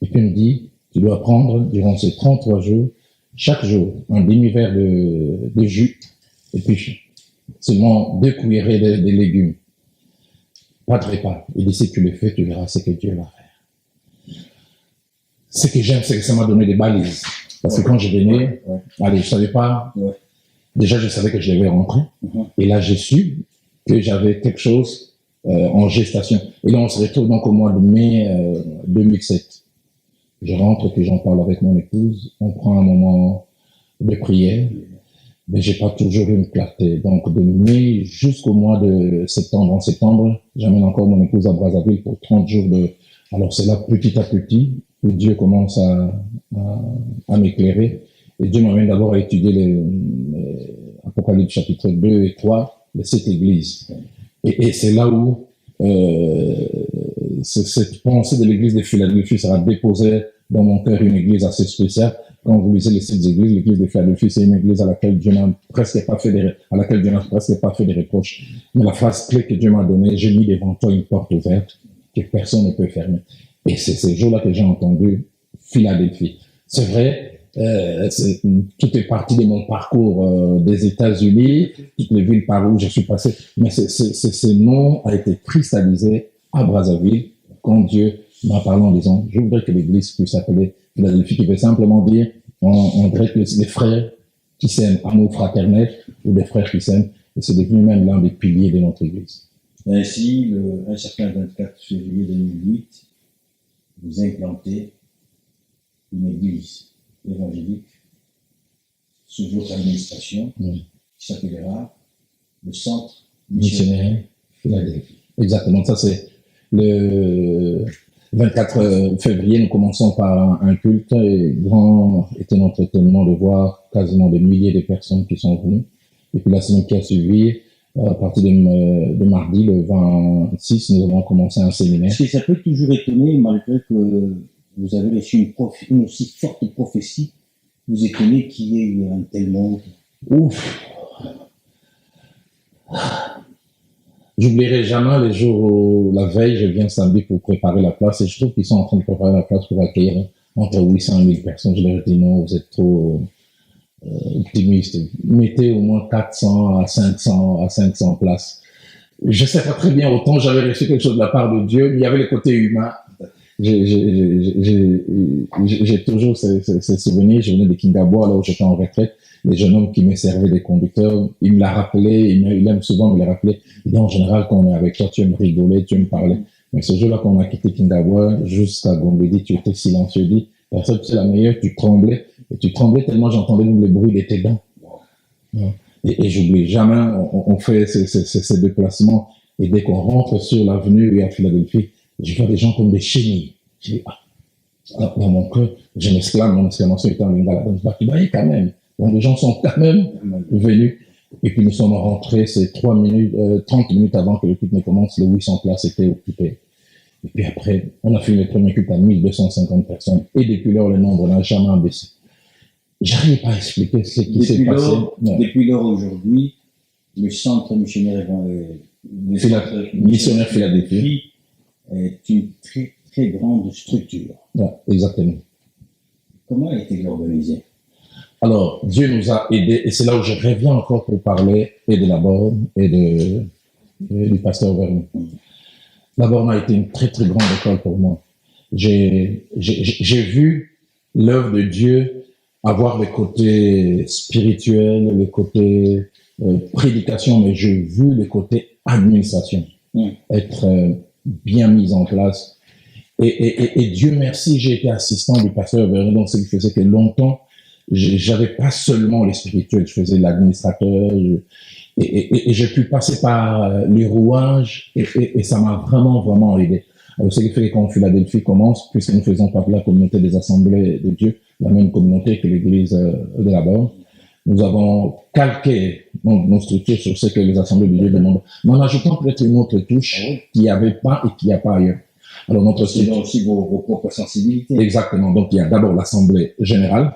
Et puis il me dit, tu dois prendre durant ces 33 jours, chaque jour, un demi-verre de jus, et puis seulement 2 cuillerées de légumes. Pas de repas. Il dit, si tu le fais, tu verras ce que Dieu va faire. Ce que j'aime, c'est que ça m'a donné des balises. Parce que quand je venais, allez, je savais pas, déjà je savais que je devais rentrer. Et là, j'ai su que j'avais quelque chose en gestation. Et là, on se retrouve donc au mois de mai 2007. Je rentre, puis j'en parle avec mon épouse. On prend un moment de prière. Mais j'ai pas toujours eu une clarté. Donc, de mai jusqu'au mois de septembre. En septembre, j'amène encore mon épouse à Brazzaville pour 30 jours de... Alors, c'est là, petit à petit, où Dieu commence à m'éclairer. Et Dieu m'amène d'abord à étudier l'Apocalypse chapitre 2 et 3 de cette église. Et c'est là où cette pensée de l'église de Philadelphie sera déposée dans mon cœur, une église assez spéciale. Quand vous lisez les 7 églises, l'église de Philadelphie, c'est une église à laquelle Dieu n'a presque pas fait des reproches. Mais la phrase clé que Dieu m'a donnée, j'ai mis devant toi une porte ouverte que personne ne peut fermer. Et c'est ces jours-là que j'ai entendu Philadelphie. C'est vrai, tout est parti de mon parcours des États-Unis, toutes les villes par où je suis passé, mais ce nom a été cristallisé à Brazzaville quand Dieu m'a parlé en disant, je voudrais que l'église puisse s'appeler Philadelphie, qui veut simplement dire en grec les frères qui s'aiment, amour fraternel, ou des frères qui s'aiment. Et c'est devenu même l'un des piliers de notre Église. Ainsi, un certain 24 février 2008, vous implantez une église évangélique sous votre administration qui s'appellera le Centre Missionnaire Philadelphie. Exactement, ça c'est le 24 février, nous commençons par un culte et grand était notre étonnement de voir quasiment des milliers de personnes qui sont venues. Et puis la semaine qui a suivi, à partir de mardi, le 26, nous avons commencé un séminaire. Parce que ça peut toujours étonner, malgré que vous avez reçu une aussi forte prophétie, vous étonnez qu'il y ait eu un tel monde. Ouf! J'oublierai jamais les jours où la veille, je viens samedi pour préparer la place et je trouve qu'ils sont en train de préparer la place pour accueillir entre 800 et 1000 personnes. Je leur dis non, vous êtes trop optimiste. Mettez au moins 400 à 500 places. Je sais pas très bien, autant j'avais reçu quelque chose de la part de Dieu, mais il y avait le côté humain. J'ai toujours ces souvenirs. Je venais de Kingabwa, là où j'étais en retraite. Les jeunes hommes qui me servaient des conducteurs, il me l'a rappelé, il aime souvent me le rappeler. Il dit en général, quand on est avec toi, tu aimes rigoler, tu aimes parler. Mais ce jour-là, quand on a quitté Kingabwa, jusqu'à Gombe, tu étais silencieux. Dit, personne, c'est la meilleure, tu tremblais. Et tu tremblais tellement j'entendais même le bruit de tes dents. Et j'oublie jamais, on fait ces déplacements. Et dès qu'on rentre sur l'avenue à Philadelphie, je vois des gens comme des chenilles. Je dis, dans mon cœur, je m'exclame, mon exclamation était en lingala. Je dis, quand même. Donc les gens sont quand même venus. Et puis nous sommes rentrés, c'est 30 minutes avant que le culte ne commence, les 800 places étaient occupées. Et puis après, on a fait le premier culte à 1250 personnes. Et depuis lors, le nombre n'a jamais baissé. J'arrive pas à expliquer ce qui s'est passé. Depuis lors, aujourd'hui, le Centre Missionnaire Philadelphie est une très, très grande structure. Ouais, exactement. Comment a été organisé? Alors, Dieu nous a aidés, et c'est là où je reviens encore pour parler et de la borne et du pasteur Vernon. La borne a été une très, très grande école pour moi. J'ai vu l'œuvre de Dieu avoir le côté spirituel, le côté prédication, mais j'ai vu le côté administration être bien mis en place. Et Dieu merci, j'ai été assistant du pasteur Vernon, donc ce qui faisait que longtemps, j'avais pas seulement les spirituels, je faisais l'administrateur, et j'ai pu passer par les rouages, et ça m'a vraiment, vraiment aidé. Alors, ce qui fait que quand Philadelphie commence, puisque nous faisons partie de la communauté des assemblées de Dieu, la même communauté que l'église de la Borne, nous avons calqué nos structures sur ce que les assemblées de Dieu demandent, mais en ajoutant peut-être une autre touche qu'il n'y avait pas et qu'il n'y a pas ailleurs. Alors, notre structure aussi vos propres sensibilités. Exactement. Donc, il y a d'abord l'assemblée générale,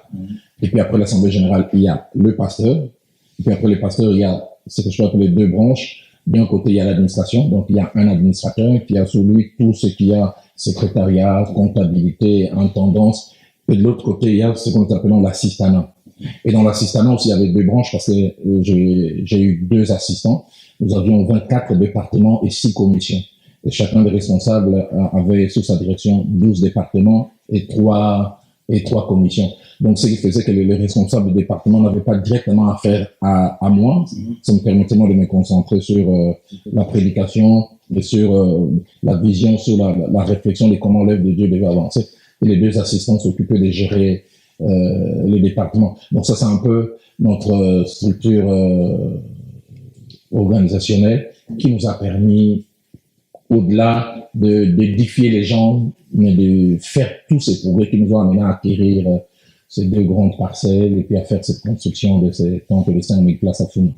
et puis après l'assemblée générale, il y a le pasteur, et puis après le pasteur, il y a ce que je peux appeler deux branches. D'un côté, il y a l'administration, donc il y a un administrateur qui a sous lui tout ce qu'il y a, secrétariat, comptabilité, intendance, et de l'autre côté, il y a ce qu'on appelle l'assistanat. Et dans l'assistanat aussi, il y avait deux branches parce que j'ai eu 2 assistants. Nous avions 24 départements et 6 commissions. Et chacun des responsables avait sous sa direction 12 départements et 3 commissions. Donc, ce qui faisait que les responsables du département n'avaient pas directement affaire à moi. Ça me permettait moi de me concentrer sur la prédication et sur la vision, sur la réflexion de comment l'œuvre de Dieu devait avancer. Et les 2 assistants s'occupaient de gérer les départements. Donc ça, c'est un peu notre structure organisationnelle qui nous a permis, au-delà d'édifier les gens, mais de faire tous ces progrès qui nous ont amenés à acquérir ces 2 grandes parcelles et puis à faire cette construction de ces temples de 5000 places à Founou.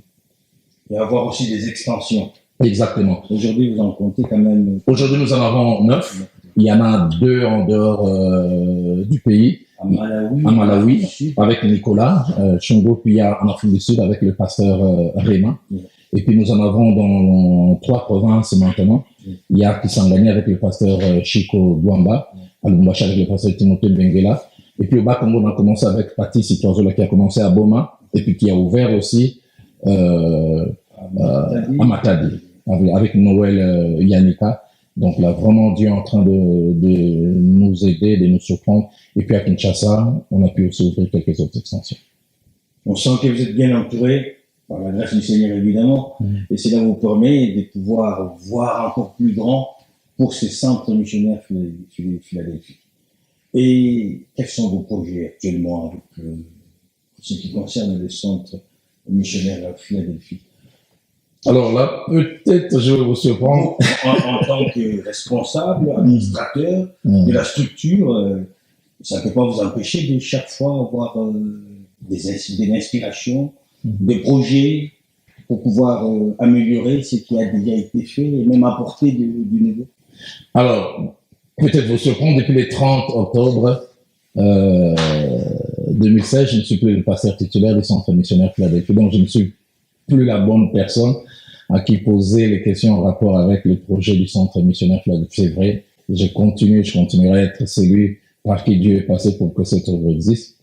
Et avoir aussi des extensions. Exactement. Aujourd'hui, vous en comptez quand même. Aujourd'hui, nous en avons 9. Il y en a 2 en dehors du pays. À Malawi, avec Nicolas Chongo, puis en Afrique du Sud avec le pasteur Raymond. Et puis nous en avons dans 3 provinces maintenant. Il y a Kisangani avec le pasteur Chico Gwamba, à Lubumbashi avec le pasteur Timothée Benguela. Et puis au Bas-Congo, on a commencé avec Patrice Itoazola qui a commencé à Boma, et puis qui a ouvert aussi à Matadi, avec Noël Yannika. Donc là, vraiment, Dieu est en train de nous aider, de nous surprendre. Et puis à Kinshasa, on a pu aussi ouvrir quelques autres extensions. On sent que vous êtes bien entouré. par la grâce du Seigneur évidemment, et cela vous permet de pouvoir voir encore plus grand pour ce centre missionnaire Philadelphie. Et quels sont vos projets actuellement avec ce qui concerne le centre missionnaire Philadelphie? Alors là, peut-être je vais vous surprendre. En tant que responsable, administrateur de la structure, ça ne peut pas vous empêcher de chaque fois avoir des inspirations, des projets pour pouvoir améliorer ce qui a déjà été fait et même apporter du nouveau. Alors, peut-être vous surprendre, depuis le 30 octobre 2016, je ne suis plus le pasteur titulaire du centre missionnaire Philadelphie, donc je ne suis plus la bonne personne à qui poser les questions en rapport avec le projet du centre missionnaire Philadelphie. C'est vrai, je continuerai à être celui par qui Dieu est passé pour que cette œuvre existe.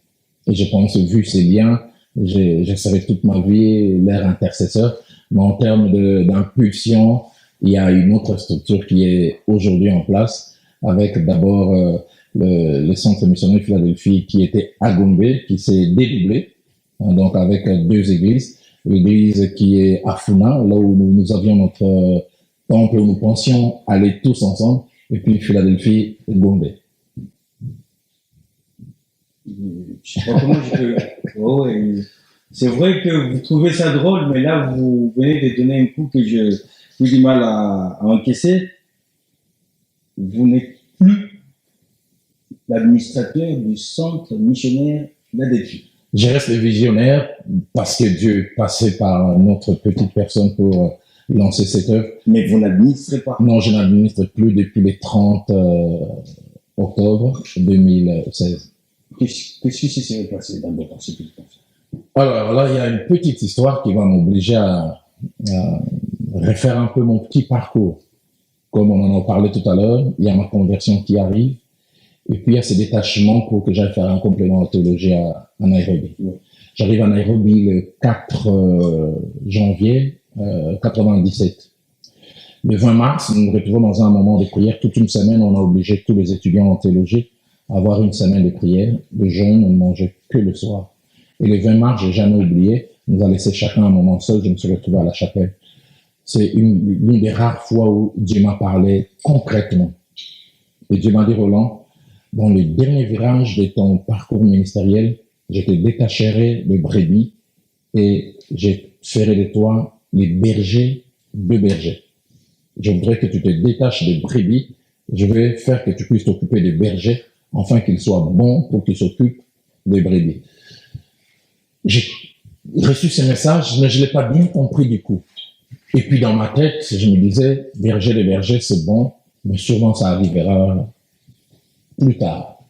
Et je pense, vu ces liens, je serai toute ma vie leur intercesseur. Mais en termes d'impulsion, il y a une autre structure qui est aujourd'hui en place, avec d'abord le centre missionnaire Philadelphie qui était à Gombe, qui s'est dédoublé, donc avec 2 églises. L'église qui est à Funa, là où nous avions notre temple, où nous pensions aller tous ensemble, et puis Philadelphie et Gombe. Je sais pas comment je peux... Oh, c'est vrai que vous trouvez ça drôle, mais là, vous venez de donner un coup que j'ai du mal à encaisser. Vous n'êtes plus l'administrateur du centre missionnaire Philadelphie. Je reste le visionnaire parce que Dieu passait par notre petite personne pour lancer cette œuvre. Mais vous n'administrez pas? Non, je n'administre plus depuis le 30 octobre 2016. Qu'est-ce qui s'est passé dans ce petit temps? Alors là, il y a une petite histoire qui va m'obliger à refaire un peu mon petit parcours. Comme on en a parlé tout à l'heure, il y a ma conversion qui arrive. Et puis, il y a ce détachement pour que j'aille faire un complément en théologie à Nairobi. Oui. J'arrive à Nairobi le 4 janvier 97. Le 20 mars, nous nous retrouvons dans un moment de prière. Toute une semaine, on a obligé tous les étudiants en théologie à avoir une semaine de prière. Le jeûne, on ne mangeait que le soir. Et le 20 mars, j'ai jamais oublié, nous a laissé chacun un moment seul. Je me suis retrouvé à la chapelle. C'est l'une des rares fois où Dieu m'a parlé concrètement. Et Dieu m'a dit, Roland, dans le dernier virage de ton parcours ministériel, je te détacherai de brebis et je ferai de toi les bergers de bergers. Je voudrais que tu te détaches des brebis. Je vais faire que tu puisses t'occuper des bergers, afin qu'ils soient bons pour qu'ils s'occupent des brebis. J'ai reçu ce message, mais je ne l'ai pas bien compris du coup. Et puis dans ma tête, je me disais, berger de bergers, c'est bon, mais sûrement ça arrivera plus tard.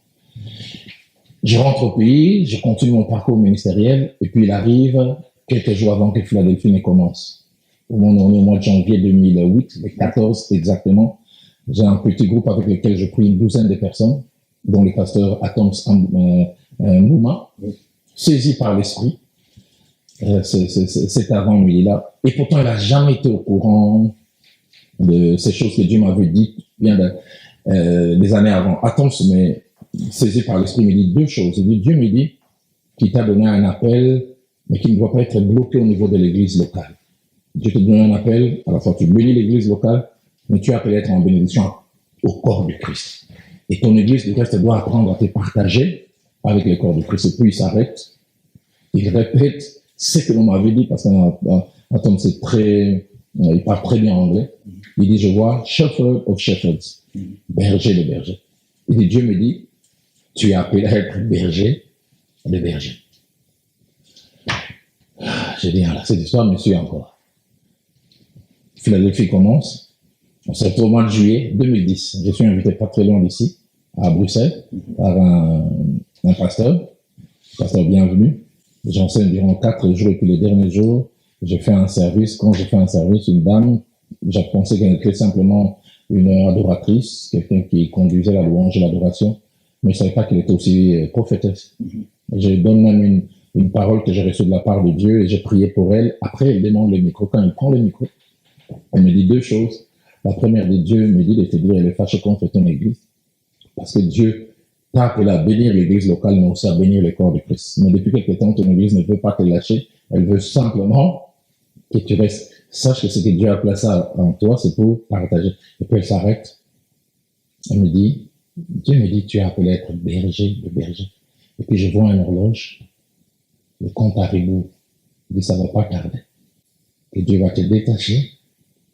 Je rentre au pays, je continue mon parcours ministériel, et puis il arrive quelques jours avant que Philadelphie ne commence. Au mois de janvier 2008, le 14 exactement, j'ai un petit groupe avec lequel je prie une douzaine de personnes, dont le pasteur Atoms Mouma, saisi par l'esprit. C'est avant là. Et pourtant, il n'a jamais été au courant de ces choses que Dieu m'avait dites bien des années avant. Atoms, mais saisi par l'esprit, me dit 2 choses. Il dit, Dieu me dit qu'il t'a donné un appel, mais qui ne doit pas être bloqué au niveau de l'église locale. Dieu te donne un appel, à la fois tu bénis l'église locale, mais tu as appelé à être en bénédiction au corps du Christ. Et ton église, du reste, doit apprendre à te partager avec le corps du Christ. Et puis il s'arrête, il répète ce que l'on m'avait dit, parce qu'Atom, c'est il parle très bien anglais. Il dit, je vois shepherd of shepherds, berger de bergers. Il dit, Dieu me dit, tu es appelé à être berger de bergers. J'ai dit, là, cette histoire me suit encore. Philadelphie commence. On se retrouve au mois de juillet 2010. Je suis invité pas très loin d'ici, à Bruxelles, par un pasteur bienvenu. J'enseigne durant 4 jours et puis le dernier jour, j'ai fait un service. Quand j'ai fait un service, une dame, j'ai pensé qu'elle était simplement une adoratrice, quelqu'un qui conduisait la louange et l'adoration, mais je ne savais pas qu'elle était aussi prophétesse. Je donne même une parole que j'ai reçue de la part de Dieu et j'ai prié pour elle. Après, elle demande le micro. Quand elle prend le micro, elle me dit 2 choses. La première de Dieu me dit de te dire, elle est fâchée contre ton église. Parce que Dieu t'a appelé à bénir l'église locale, mais aussi à bénir le corps de Christ. Mais depuis quelque temps, ton église ne veut pas te lâcher. Elle veut simplement que tu restes. Sache que ce que Dieu a placé en toi, c'est pour partager. Et puis elle s'arrête. Elle me dit, Dieu me dit, tu es appelé à être berger de berger. Et puis je vois une horloge, le compte à rebours. Il dit, ça ne va pas tarder. Et Dieu va te détacher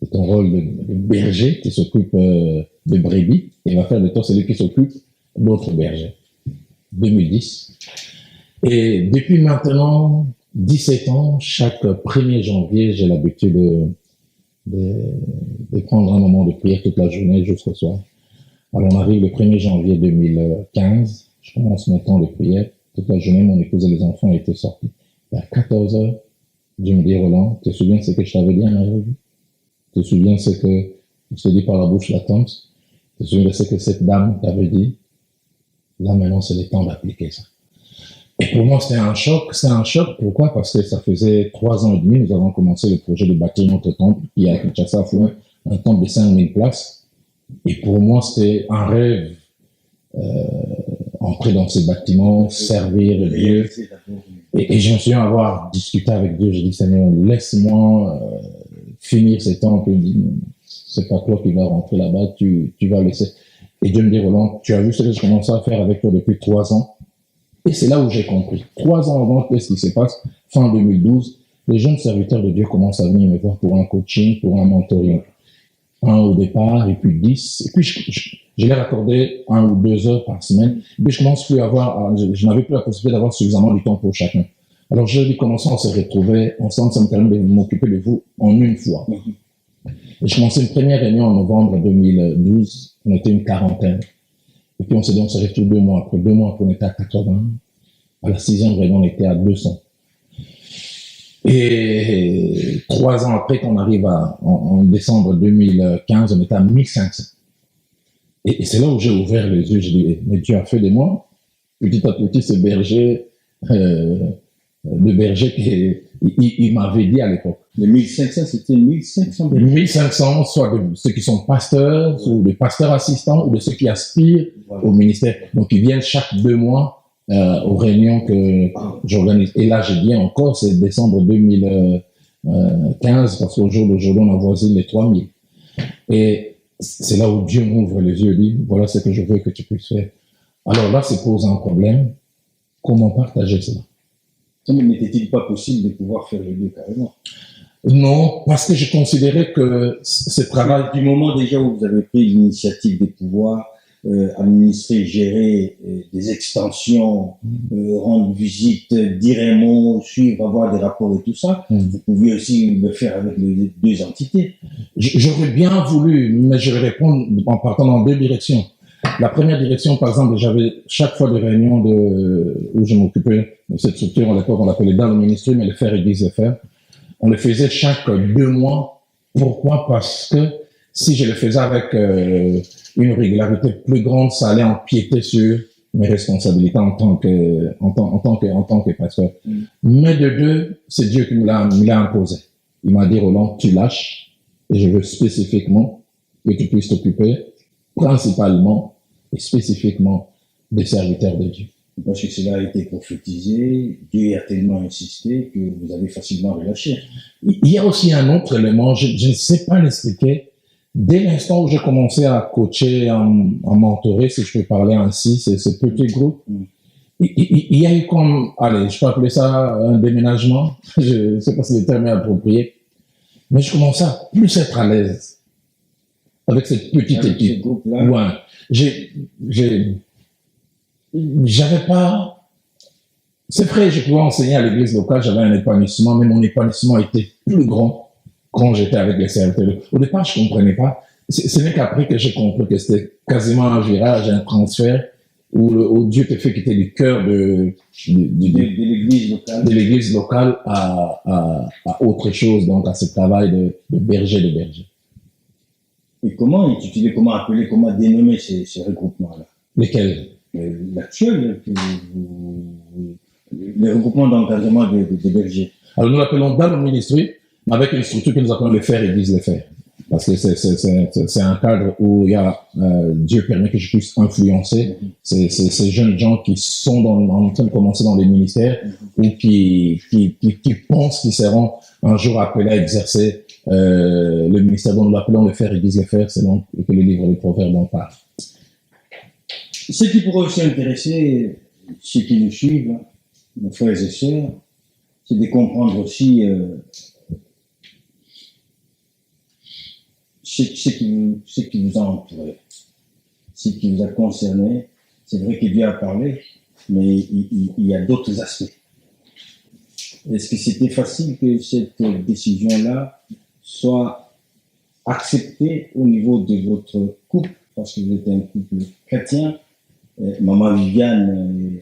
de ton rôle de berger qui s'occupe de brebis et va faire de toi celui qui s'occupe d'autres bergers. 2010. Et depuis maintenant 17 ans, chaque 1er janvier, j'ai l'habitude de prendre un moment de prière toute la journée jusqu'au soir. Alors on arrive le 1er janvier 2015, je commence mon temps de prière. Toute la journée, mon épouse et les enfants étaient sortis. Et à 14h, Dieu me dit, Roland, te souviens de ce que je t'avais dit à Nairobi? Te souviens de ce que je t'ai dit par la bouche d'attente? Te souviens de ce que cette dame t'avait dit? Là maintenant, c'est le temps d'appliquer ça. Et pour moi, c'était un choc. C'est un choc. Pourquoi? Parce que ça faisait 3 ans et demi, nous avons commencé le projet de bâtir notre temple, qui est à Kinshasa, un temple de 5000 places. Et pour moi, c'était un rêve, entrer dans ces bâtiments, servir Dieu. Et je me souviens avoir discuté avec Dieu. J'ai dit, Seigneur, laisse-moi finir ces temples. Il dit, c'est pas toi qui vas rentrer là-bas, tu vas laisser. Et Dieu me dit, Roland, tu as vu ce que je commençais à faire avec toi depuis 3 ans. Et c'est là où j'ai compris. 3 ans avant, qu'est-ce qui se passe? Fin 2012, les jeunes serviteurs de Dieu commencent à venir me voir pour un coaching, pour un mentoring. 1 au départ, et puis 10. Et puis, je leur accordais 1 ou 2 heures par semaine. Et puis, je commence plus à avoir, je n'avais plus la possibilité d'avoir suffisamment de temps pour chacun. Alors, je dis, commençons à se retrouver ensemble, ça me permet de m'occuper de vous en une fois. Et je commençais une première réunion en novembre 2012. On était une quarantaine. Et puis, on s'est dit, on se retrouve 2 mois après. 2 mois après, on était à 80. À la 6e réunion, on était à 200. Et 3 ans après, quand on arrive en décembre 2015, on était à 1500. Et c'est là où j'ai ouvert les yeux. J'ai dit, mais Dieu a fait de moi, petit à petit, ce berger, le berger qu'il m'avait dit à l'époque. Les 1500, c'était 1500 bergers. 1500, soit de ceux qui sont pasteurs, ou des pasteurs assistants, ou de ceux qui aspirent au ministère. Donc, ils viennent chaque 2 mois aux réunions que j'organise. Et là, j'ai bien encore, c'est décembre 2015, parce qu'au jour d'aujourd'hui, on avoisine les 3000. Et c'est là où Dieu m'ouvre les yeux et dit, voilà ce que je veux que tu puisses faire. Alors là, c'est pose un problème. Comment partager cela? Ça n'était-il pas possible de pouvoir faire les deux carrément? Non, parce que je considérais que ce travail... Du moment déjà où vous avez pris l'initiative de pouvoir administrer, gérer des extensions, rendre visite, dire un mot, suivre, avoir des rapports et tout ça, vous pouviez aussi le faire avec les 2 entités. J'aurais bien voulu, mais je vais répondre en partant dans 2 directions. La première direction, par exemple, j'avais chaque fois des réunions où je m'occupais de cette structure, à l'époque on l'appelait dans le ministère, mais le faire église le faire. On le faisait chaque 2 mois. Pourquoi? Parce que si je le faisais avec une régularité plus grande, ça allait empiéter sur mes responsabilités en tant que pasteur. Mais de 2, c'est Dieu qui me l'a imposé. Il m'a dit, Roland, tu lâches, et je veux spécifiquement que tu puisses t'occuper principalement et spécifiquement des serviteurs de Dieu. Parce que cela a été prophétisé, Dieu a tellement insisté que vous avez facilement relâché. Il y a aussi un autre élément, je ne sais pas l'expliquer. Dès l'instant où j'ai commencé à coacher, à mentorer, si je peux parler ainsi, ce petit groupe, il y a eu comme, allez, je peux appeler ça un déménagement, je ne sais pas si le terme est approprié, mais je commençais à plus être à l'aise avec cette petite équipe. Ouais. J'avais pas, c'est vrai, je pouvais enseigner à l'église locale, j'avais un épanouissement, mais mon épanouissement était plus grand quand j'étais avec les serviteurs. Au départ, je comprenais pas. Ce n'est qu'après que j'ai compris que c'était quasiment un virage, un transfert, où Dieu te fait quitter le cœur de l'église locale à autre chose, donc à ce travail de berger. Et comment intituler, comment appeler, comment dénommer ces regroupements-là? Lesquels? L'actuel, les regroupements d'encadrement des bergers. Alors nous l'appelons dans le ministère, mais avec une structure que nous appelons le faire et disent le faire. Parce que c'est un cadre où il y a, Dieu permet que je puisse influencer ces jeunes gens qui sont en train de commencer dans les ministères ou qui pensent qu'ils seront un jour appelé à exercer le ministère dont nous l'appelons le faire église le faire, selon que le livre des Proverbes en parle. Ce qui pourrait aussi intéresser ceux qui nous suivent, nos frères et sœurs, c'est de comprendre aussi ce qui vous a entouré, ce qui vous a concerné. C'est vrai que Dieu a parlé, mais il y a d'autres aspects. Est-ce que c'était facile que cette décision-là soit acceptée au niveau de votre couple, parce que vous êtes un couple chrétien? Maman Viviane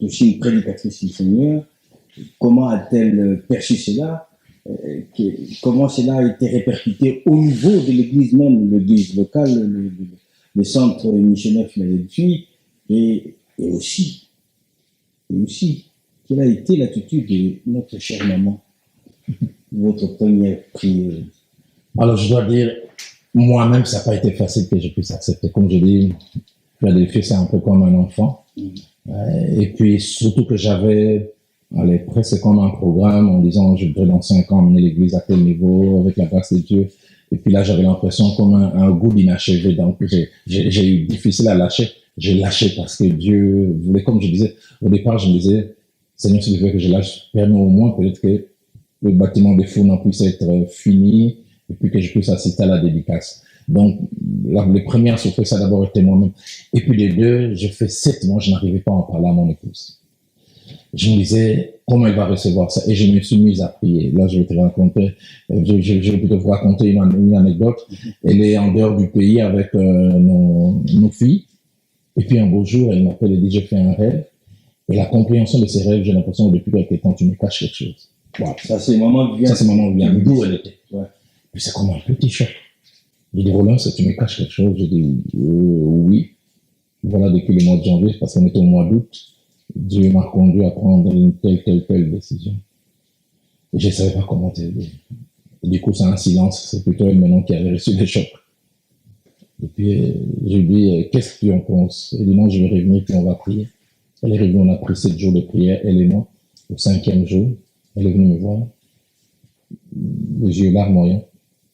est aussi une prédicatrice du Seigneur. Comment a-t-elle perçu cela? Comment cela a été répercuté au niveau de l'église même, l'église locale, le centre missionnaire Philadelphie, et aussi, quelle a été l'attitude de notre chère maman, votre première prieure? Alors, je dois dire, moi-même, ça n'a pas été facile que je puisse accepter. Comme je dis, Philadelphie, c'est un peu comme un enfant. Et puis, surtout que j'avais, presque comme un programme en disant, je voudrais dans 5 ans emmener l'église à tel niveau, avec la grâce de Dieu. Et puis là, j'avais l'impression comme un goût d'inachevé. Donc, j'ai eu difficile à lâcher. J'ai lâché parce que Dieu voulait, comme je disais, au départ, je me disais, Seigneur, si tu veux que je lâche, permets au moins peut-être que le bâtiment des fours puisse être fini et puis que je puisse assister à la dédicace. Donc, les premières surprises, ça a d'abord été moi-même. Et puis les deux, j'ai fait 7 mois, je n'arrivais pas à en parler à mon épouse. Je me disais, comment elle va recevoir ça? Et je me suis mise à prier. Là, je vais te raconter, je vais te raconter une anecdote. Elle est en dehors du pays avec nos filles. Et puis un beau jour, elle m'appelle et dit, j'ai fait un rêve. Et la compréhension de ces rêves, j'ai l'impression que depuis quelque temps, tu me caches quelque chose. Wow. Ça, c'est maman Viviane. Ça, c'est maman Viviane. D'où elle était. Ouais. Puis c'est comme un petit choc. Il dit, Roland, ça, tu me caches quelque chose? Je dis, oui. Voilà, depuis le mois de janvier, parce qu'on était au mois d'août, Dieu m'a conduit à prendre une telle décision. Et je ne savais pas comment t'aider. Et du coup, c'est un silence. C'est plutôt elle maintenant qui avait reçu le choc. Et puis, je lui dis, qu'est-ce que tu en penses? Elle dit, non, je vais revenir, puis on va prier. Elle est revenue, on a pris 7 jours de prière, elle et moi. Au 5e jour, elle est venue me voir, les yeux larmoyants.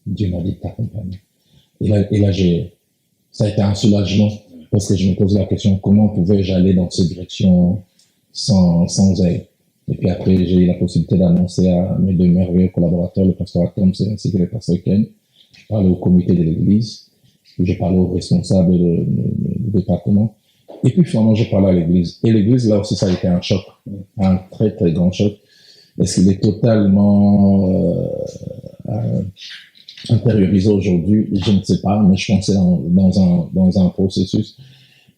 Dieu m'a dit de t'accompagner. Et là ça a été un soulagement, parce que je me posais la question, comment pouvais-je aller dans cette direction sans elle? Et puis après, j'ai eu la possibilité d'annoncer à mes 2 merveilleux collaborateurs, le pasteur Thompson ainsi que le pasteur Ken. Je parlais au comité de l'église, puis j'ai parlé aux responsables du département. Et puis finalement, j'ai parlé à l'église. Et l'église, là aussi, ça a été un choc, un très très grand choc. Est-ce qu'il est totalement intériorisé aujourd'hui? Je ne sais pas, mais je pensais dans un processus.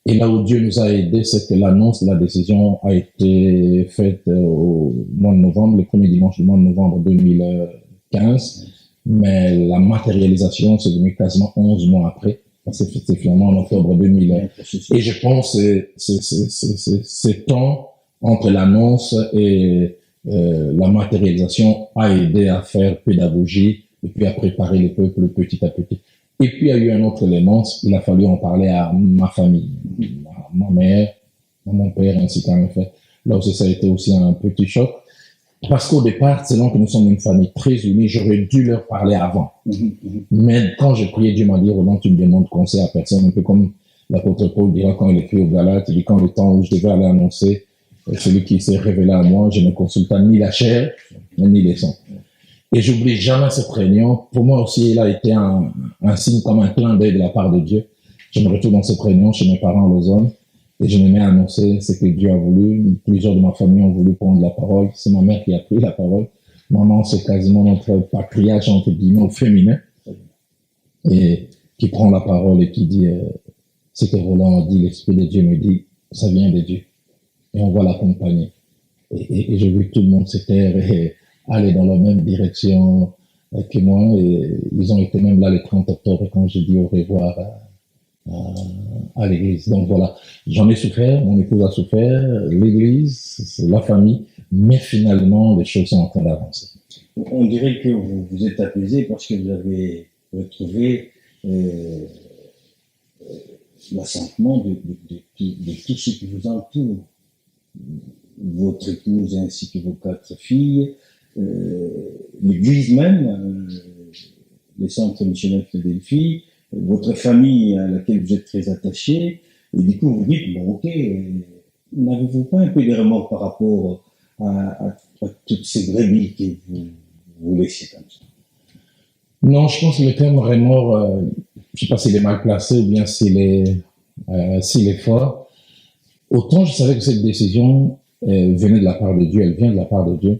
Et là où Dieu nous a aidés, c'est que l'annonce de la décision a été faite au mois de novembre, le premier dimanche du mois de novembre 2015. Mais la matérialisation, c'est venu quasiment 11 mois après. C'est finalement en octobre 2000. Et je pense que ce temps entre l'annonce et la matérialisation a aidé à faire pédagogie et puis à préparer le peuple petit à petit. Et puis il y a eu un autre élément, il a fallu en parler à ma famille, à ma mère, à mon père ainsi qu'à mes frères. Là aussi ça a été aussi un petit choc. Parce qu'au départ, selon que nous sommes une famille très unie, j'aurais dû leur parler avant. Mais quand j'ai prié, Dieu m'a dit, Roland, tu ne demandes conseil à personne, un peu comme l'apôtre Paul dira quand il écrit aux Galates, il dit, quand le temps où je devais aller annoncer celui qui s'est révélé à moi, je ne consulta ni la chair, ni les sons. Et j'oublie jamais cette réunion. Pour moi aussi, il a été un signe comme un clin d'œil de la part de Dieu. Je me retrouve dans cette réunion chez mes parents à Lausanne. Et je me mets à annoncer ce que Dieu a voulu. Plusieurs de ma famille ont voulu prendre la parole. C'est ma mère qui a pris la parole. Maman, c'est quasiment notre patriarche, entre guillemets, au féminin. Et qui prend la parole et qui dit, ce que Roland a dit, l'Esprit de Dieu me dit, ça vient de Dieu. Et on va l'accompagner. Et j'ai vu que tout le monde se taire et aller dans la même direction que moi. Et ils ont été même là le 30 octobre quand j'ai dit au revoir à l'église. Donc voilà, j'en ai souffert, mon épouse a souffert, l'église, la famille, mais finalement les choses sont en train d'avancer. On dirait que vous êtes apaisé parce que vous avez retrouvé l'assentiment de tout ce qui vous entoure, votre épouse ainsi que vos 4 filles. l'église même, les centres missionnaires de Philadelphie, votre famille à laquelle vous êtes très attaché, et du coup vous dites, bon ok, n'avez-vous pas un peu de remords par rapport à toutes ces brebis que vous laissez comme ça? Non, je pense que le terme remords, je ne sais pas s'il est mal placé ou bien s'il est fort. Autant je savais que cette décision venait de la part de Dieu, elle vient de la part de Dieu,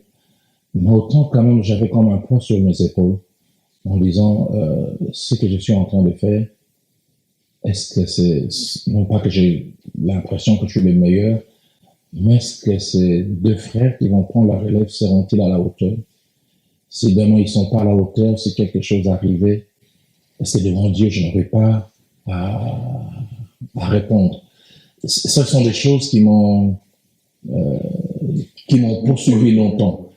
mais autant quand même j'avais comme un poids sur mes épaules en disant ce que je suis en train de faire, est-ce que c'est, non pas que j'ai l'impression que je suis le meilleur, mais est-ce que ces deux frères qui vont prendre la relève seront-ils à la hauteur? Si demain ils ne sont pas à la hauteur, si quelque chose arrivait, est-ce que devant Dieu je n'aurai pas à répondre? Ce sont des choses qui m'ont poursuivi longtemps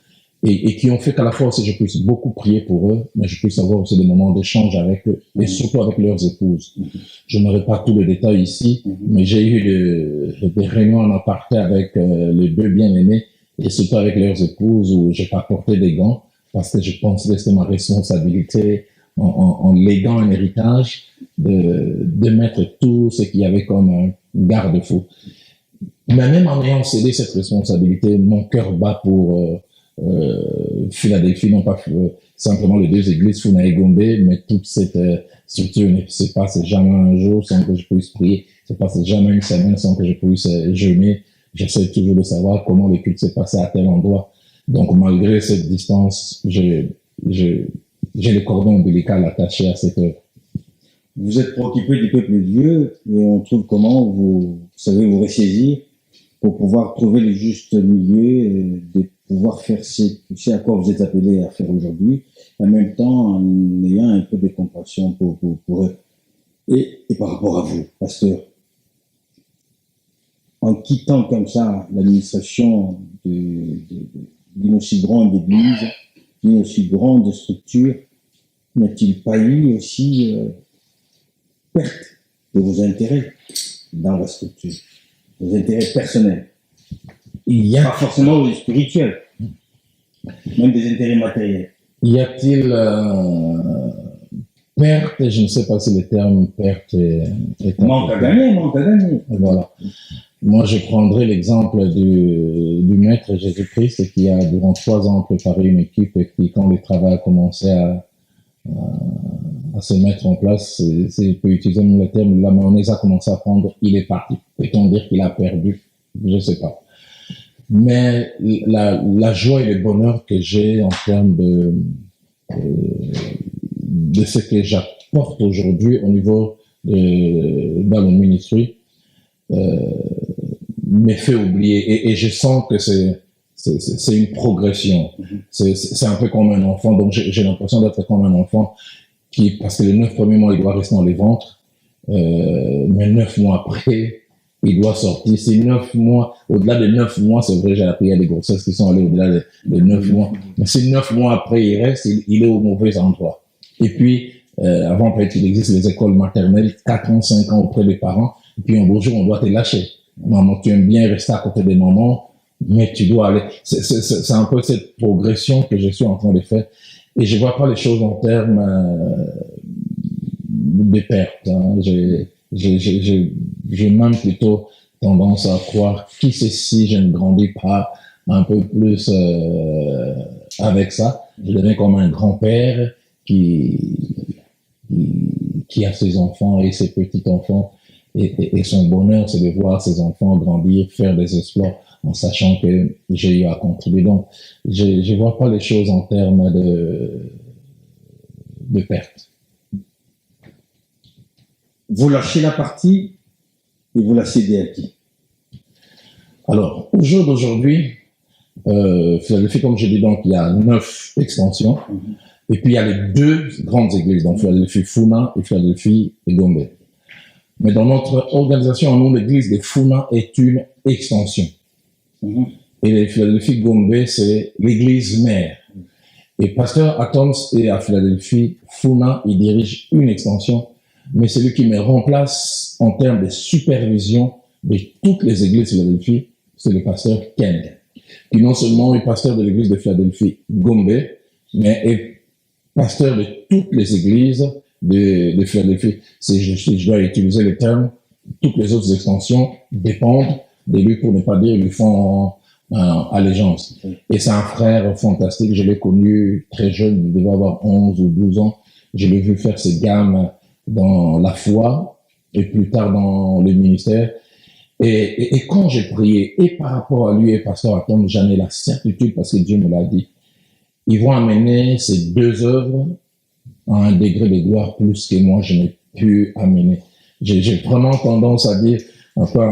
et qui ont fait qu'à la fois aussi je puisse beaucoup prier pour eux, mais je puisse avoir aussi des moments d'échange avec eux et surtout avec leurs épouses. Je n'aurai pas tout le détail ici, mais j'ai eu des réunions en aparté avec les deux bien-aimés et surtout avec leurs épouses où j'ai pas porté des gants parce que je pensais que c'était ma responsabilité en léguant un héritage de mettre tout ce qu'il y avait comme un garde-fou. Mais même en ayant cédé cette responsabilité, mon cœur bat pour Philadelphie, non pas simplement les deux églises, Funa et Gombe, mais toute cette structure ne se passe jamais un jour sans que je puisse prier, ne se passe jamais une semaine sans que je puisse jeûner. J'essaie toujours de savoir comment le culte s'est passé à tel endroit. Donc malgré cette distance, j'ai le cordon ombilical attaché à cette œuvre. Vous êtes préoccupé du peuple de Dieu et on trouve comment vous savez vous ressaisir pour pouvoir trouver le juste milieu, de pouvoir faire ce à quoi vous êtes appelé à faire aujourd'hui, en même temps en ayant un peu de compassion pour eux. Et par rapport à vous, pasteur, en quittant comme ça l'administration d'une aussi grande église, d'une aussi grande structure, n'y a-t-il pas eu aussi perte de vos intérêts dans la structure, vos intérêts personnels? Il y a pas forcément des spirituels, même des intérêts matériels. Y a-t-il perte? Je ne sais pas si le terme perte est manque à gagner. Voilà. Moi, je prendrai l'exemple du maître Jésus-Christ qui a durant 3 ans préparé une équipe et qui, quand le travail a commencé à se mettre en place, je peux utiliser le terme, la mayonnaise a commencé à prendre, il est parti. Peut-on dire qu'il a perdu? Je ne sais pas. Mais la joie et le bonheur que j'ai en termes de ce que j'apporte aujourd'hui au niveau dans le ministère me fait oublier. Et je sens que c'est une progression. C'est un peu comme un enfant. Donc j'ai l'impression d'être comme un enfant parce que les 9 premiers mois, il doit rester dans les ventres. Mais 9 mois après, il doit sortir. C'est 9 mois, au-delà de 9 mois, c'est vrai, j'ai appris, il y a des grossesses qui sont allées au-delà de 9 mois. Mais si 9 mois après, il reste, il est au mauvais endroit. Et puis, avant, peut-être qu'il existe les écoles maternelles, 4 ans, 5 ans auprès des parents. Et puis, un beau jour, on doit te lâcher. Maman, tu aimes bien rester à côté des mamans, mais tu dois aller. C'est un peu cette progression que je suis en train de faire. Et je vois pas les choses en termes de perte. Hein. J'ai même plutôt tendance à croire qui sait si je ne grandis pas un peu plus avec ça. Je deviens comme un grand-père qui a ses enfants et ses petits-enfants et son bonheur, c'est de voir ses enfants grandir, faire des exploits en sachant que j'ai eu à contribuer. Donc, je vois pas les choses en termes de perte. Vous lâchez la partie et vous la cédez à qui? Alors, au jour d'aujourd'hui, Philadelphie, comme je dis, donc, il y a 9 extensions. Et puis, il y a les 2 grandes églises, donc Philadelphie Funa et Philadelphie et Gombe. Mais dans notre organisation, nous, l'église de Funa est une extension. Et les Philadelphie Gombe, c'est l'église mère. Et pasteur Atoms est à Philadelphie Funa, il dirige une extension, mais celui qui me remplace en termes de supervision de toutes les églises de Philadelphie, c'est le pasteur Ken, qui non seulement est pasteur de l'église de Philadelphie Gombe, mais est pasteur de toutes les églises de Philadelphie. Si je dois utiliser le terme, toutes les autres extensions dépendent de lui, pour ne pas dire lui font allégeance. Et c'est un frère fantastique. Je l'ai connu très jeune, il devait avoir 11 ou 12 ans. Je l'ai vu faire ses gammes dans la foi et plus tard dans le ministère. Et quand j'ai prié, et par rapport à lui et pasteur Atom, j'en ai la certitude, parce que Dieu me l'a dit, ils vont amener ces deux œuvres à un degré de gloire plus que moi je n'ai pu amener. J'ai vraiment tendance à dire, enfin,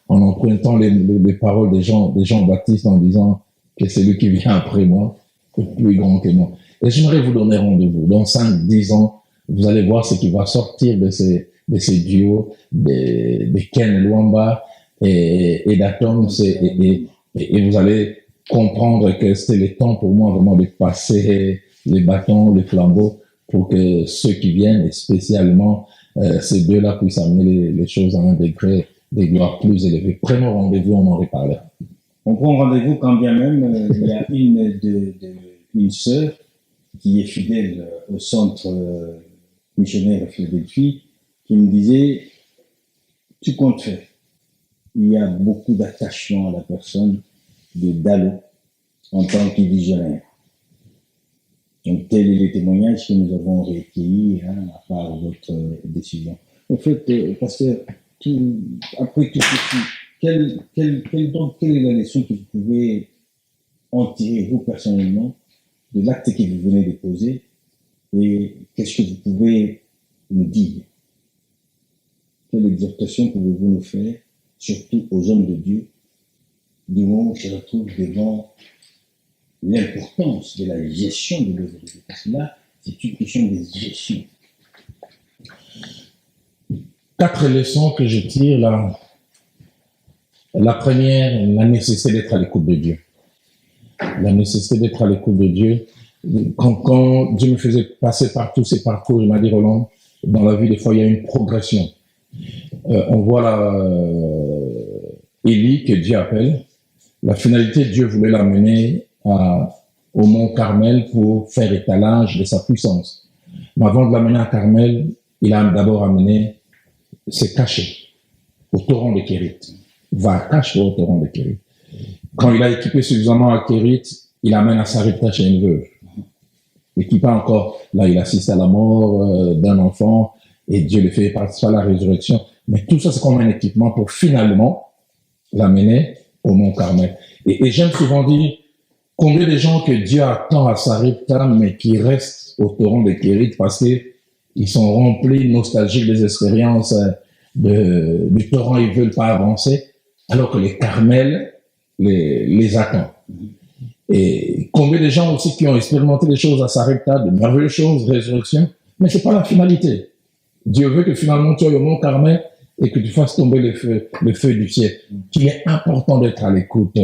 en empruntant les paroles des gens Baptiste, en disant que c'est lui qui vient après moi, est plus grand que moi. Et j'aimerais vous donner rendez-vous. Dans 5-10 ans, vous allez voir ce qui va sortir de ces duos, de Ken Luamba et d'Atom, et vous allez comprendre que c'était le temps pour moi vraiment de passer les bâtons, les flambeaux, pour que ceux qui viennent, et spécialement ces deux-là, puissent amener les choses à un degré de gloire plus élevé. Prenons rendez-vous, on en reparlera. On prend rendez-vous quand bien même il y a une sœur qui est fidèle au centre missionnaire de Philadelphie, qui me disait, tu comptes faire. Il y a beaucoup d'attachement à la personne de Dalo en tant que visionnaire. Donc, tel est le témoignage que nous avons recueilli à part votre décision. En fait, pasteur, après tout ceci, quelle est la leçon que vous pouvez en tirer, vous personnellement, de l'acte que vous venez de poser, et qu'est-ce que vous pouvez nous dire? Quelle exhortation pouvez-vous nous faire, surtout aux hommes de Dieu, du moment où je retrouve devant l'importance de la gestion de l'œuvre de Dieu? Parce que là, c'est une question de gestion. 4 leçons que je tire là. La première, la nécessité d'être à l'écoute de Dieu. La nécessité d'être à l'écoute de Dieu. Quand Dieu me faisait passer par tous ces parcours, il m'a dit, Roland, dans la vie, des fois, il y a une progression. On voit là Élie, que Dieu appelle. La finalité, Dieu voulait l'amener au mont Carmel pour faire étalage de sa puissance. Mais avant de l'amener à Carmel, il a d'abord amené ses cachets au torrent de Kérit. Va cacher au torrent de Kérit. Quand il a équipé suffisamment à Kérit, il amène à Sarepta chez une veuve. Et qui pas encore, là il assiste à la mort d'un enfant et Dieu le fait participer à la résurrection. Mais tout ça c'est comme un équipement pour finalement l'amener au mont Carmel. Et j'aime souvent dire combien de gens que Dieu attend à Sarepta mais qui restent au torrent de Kérit parce qu'ils sont remplis nostalgiques des expériences du torrent, ils veulent pas avancer alors que les Carmel les attendent. Et combien de gens aussi qui ont expérimenté des choses à Sarepta, de merveilleuses choses, résurrection, mais c'est pas la finalité. Dieu veut que finalement tu ailles au mont Carmel et que tu fasses tomber le feu du ciel. Il est important d'être à l'écoute,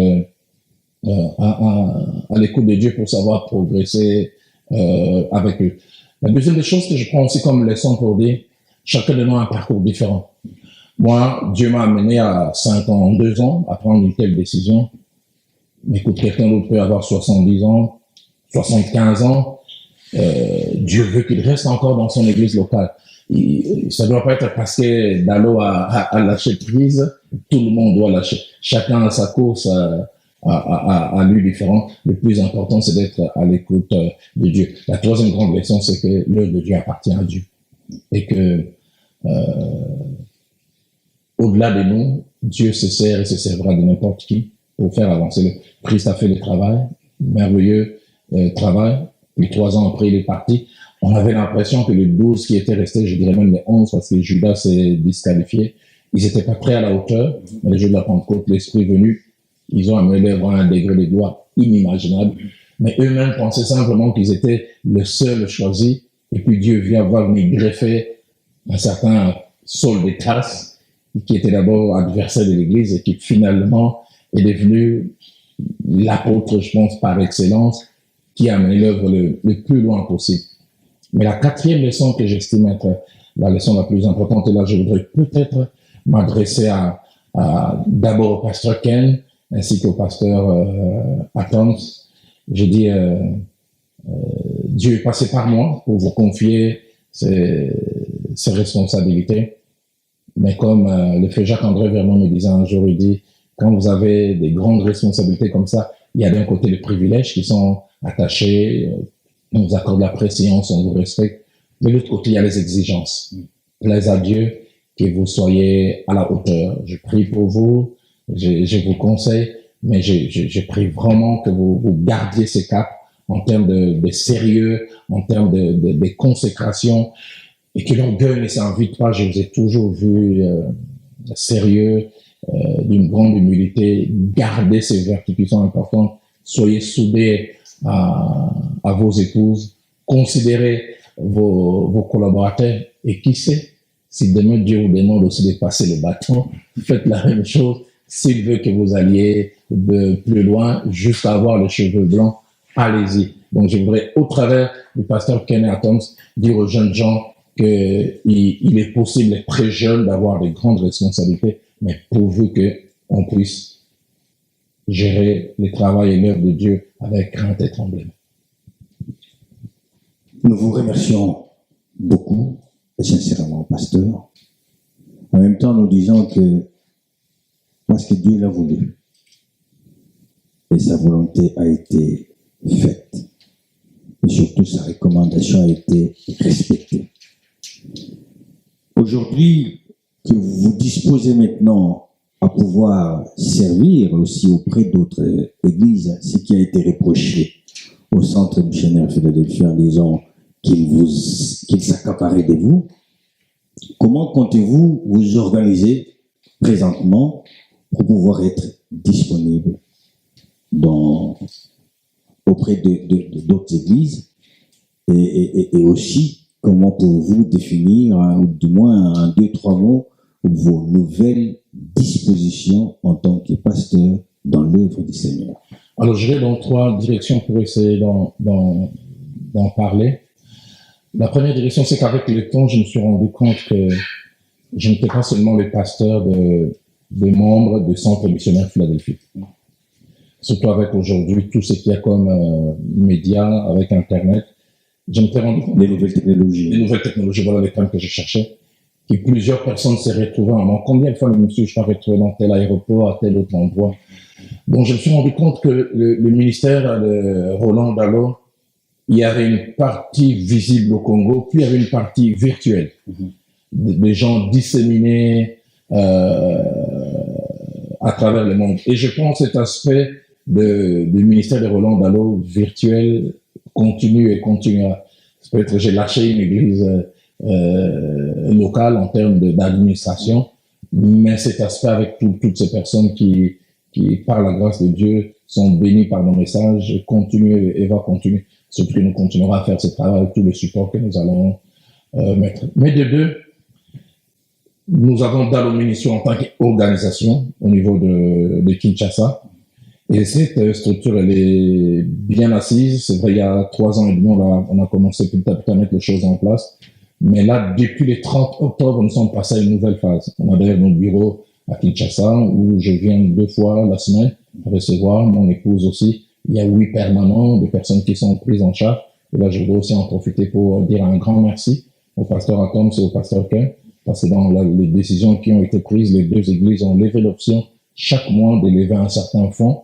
à l'écoute de Dieu pour savoir progresser avec eux. La deuxième des choses que je prends aussi comme leçon pour dire, chacun de nous a un parcours différent. Moi, Dieu m'a amené à 52 ans à prendre une telle décision. Mais écoute, quelqu'un d'autre peut avoir 70 ans, 75 ans. Dieu veut qu'il reste encore dans son église locale. Ça ne doit pas être parce que Dalo a lâché prise, tout le monde doit lâcher. Chacun a sa course à lui différent. Le plus important, c'est d'être à l'écoute de Dieu. La troisième grande leçon, c'est que l'œuvre de Dieu appartient à Dieu. Et que au-delà de nous, Dieu se sert et se servira de n'importe qui pour faire avancer. Christ a fait le travail, merveilleux travail, puis 3 ans après il est parti. On avait l'impression que les 12 qui étaient restés, je dirais même les 11, parce que Judas s'est disqualifié, ils n'étaient pas prêts à la hauteur, mais le jour de la Pentecôte, l'Esprit venu, ils ont amené l'œuvre à un degré de gloire inimaginable, mais eux-mêmes pensaient simplement qu'ils étaient le seul choisi, et puis Dieu va venir greffer un certain Saul de Tarse, qui était d'abord adversaire de l'Église et qui finalement est devenu l'apôtre, je pense, par excellence, qui a amené l'œuvre le plus loin possible. Mais la 4e leçon que j'estime être la leçon la plus importante, et là je voudrais peut-être m'adresser d'abord au pasteur Ken, ainsi qu'au pasteur Atoms. J'ai dit, Dieu est passé par moi pour vous confier ces responsabilités. Mais comme le frère Jacques-André Vernon me disait un jour, il dit, quand vous avez des grandes responsabilités comme ça, il y a d'un côté les privilèges qui sont attachés, on vous accorde la préséance, on vous respecte. De l'autre côté, il y a les exigences. Plaise à Dieu que vous soyez à la hauteur. Je prie pour vous, je vous conseille, mais je prie vraiment que vous gardiez ces caps en termes de sérieux, en termes de consécration, et que l'orgueil ne s'invite pas. Je vous ai toujours vu sérieux, d'une grande humilité. Gardez ces vertus qui sont importantes. Soyez soudés à vos épouses. Considérez vos collaborateurs. Et qui sait, si demain Dieu vous demande aussi de passer le bâton, faites la même chose. S'il veut que vous alliez plus loin, juste avoir les cheveux blancs, allez-y. Donc, je voudrais, au travers du pasteur Kenny Atoms, dire aux jeunes gens qu'il est possible, très jeune, d'avoir de grandes responsabilités, mais pourvu qu'on puisse gérer le travail et l'œuvre de Dieu avec crainte et tremblement. Nous vous remercions beaucoup, et sincèrement, pasteur. En même temps, nous disons que parce que Dieu l'a voulu, et sa volonté a été faite, et surtout sa recommandation a été respectée. Aujourd'hui, que vous disposez maintenant à pouvoir servir aussi auprès d'autres églises, ce qui a été reproché au centre missionnaire Philadelphie en disant qu'il s'accaparait de vous, comment comptez-vous vous organiser présentement pour pouvoir être disponible auprès d'autres églises et aussi comment pouvez-vous définir, ou du moins en 2-3 mots, vos nouvelles dispositions en tant que pasteur dans l'œuvre du Seigneur? Alors, je vais dans 3 directions pour essayer d'en parler. La première direction, c'est qu'avec le temps, je me suis rendu compte que je n'étais pas seulement le pasteur de membres du Centre missionnaire Philadelphie. Surtout avec aujourd'hui tout ce qu'il y a comme médias, avec Internet. Je me suis rendu compte. Les nouvelles technologies. Les nouvelles technologies, voilà les termes que je cherchais. Que plusieurs personnes s'est retrouvées en moi. Combien de fois, monsieur, je suis retrouvé dans tel aéroport, à tel autre endroit. Donc, je me suis rendu compte que le ministère de Roland Dallot, il y avait une partie visible au Congo, puis il y avait une partie virtuelle. Des gens disséminés à travers le monde. Et je pense que cet aspect du ministère de Roland Dallot virtuel continue et continuera. Peut-être que j'ai lâché une église locale en termes d'administration, mais cet aspect avec toutes ces personnes qui, par la grâce de Dieu, sont bénies par nos messages, continue et va continuer. Surtout que nous continuerons à faire ce travail avec tout le support que nous allons mettre. Mais de deux, nous avons Dallot Ministry en tant qu'organisation au niveau de Kinshasa. Et cette structure, elle est bien assise. C'est vrai, il y a 3 ans et demi, on a commencé petit à petit à mettre les choses en place. Mais là, depuis le 30 octobre, nous sommes passés à une nouvelle phase. On a d'ailleurs nos bureaux à Kinshasa, où je viens 2 fois la semaine recevoir mon épouse aussi. Il y a 8 permanents, des personnes qui sont prises en charge. Et là, je voudrais aussi en profiter pour dire un grand merci au pasteur Atoms et au pasteur Ken, parce que dans les décisions qui ont été prises, les 2 églises ont levé l'option chaque mois de lever un certain fonds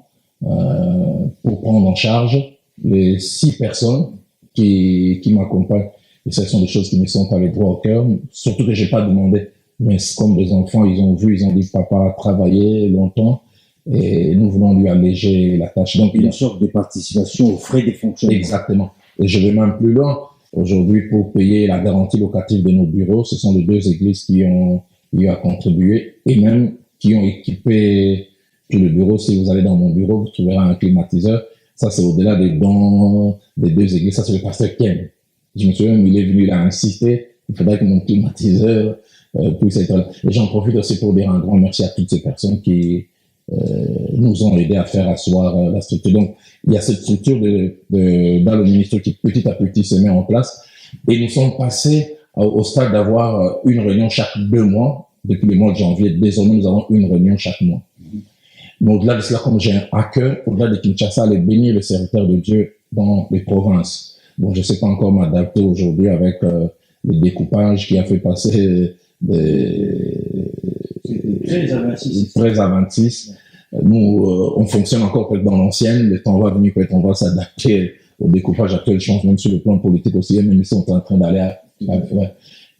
pour prendre en charge les 6 personnes qui m'accompagnent. Et ce sont des choses qui me sont allées droit au cœur, surtout que j'ai pas demandé. Mais comme les enfants, ils ont vu, ils ont dit, papa a travaillé longtemps et nous voulons lui alléger la tâche. Donc, une sorte de participation aux frais des fonctionnaires. Exactement. Et je vais même plus loin. Aujourd'hui, pour payer la garantie locative de nos bureaux, ce sont les 2 églises qui ont eu à contribuer et même qui ont équipé tout le bureau. Si vous allez dans mon bureau, vous trouverez un climatiseur. Ça, c'est au-delà des dons des 2 églises. Ça, c'est le pasteur Ken. Je me souviens, il est venu, il a insisté. Il faudrait que mon climatiseur puisse être là. Et j'en profite aussi pour dire un grand merci à toutes ces personnes qui nous ont aidés à faire asseoir la structure. Donc, il y a cette structure dans le ministère qui petit à petit se met en place. Et nous sommes passés au stade d'avoir une réunion chaque 2 mois. Depuis le mois de janvier, désormais, nous avons une réunion chaque mois. Mais au-delà de cela, comme j'ai un cœur, au-delà de Kinshasa, aller bénir les serviteurs de Dieu dans les provinces. Bon, je ne sais pas encore m'adapter aujourd'hui avec le découpage qui a fait passer des 13 à 26. Nous, on fonctionne encore peut-être dans l'ancienne. Le temps va venir, peut-être on va s'adapter au découpage actuel. Je pense même sur le plan politique aussi, même ils sont en train d'aller à faire.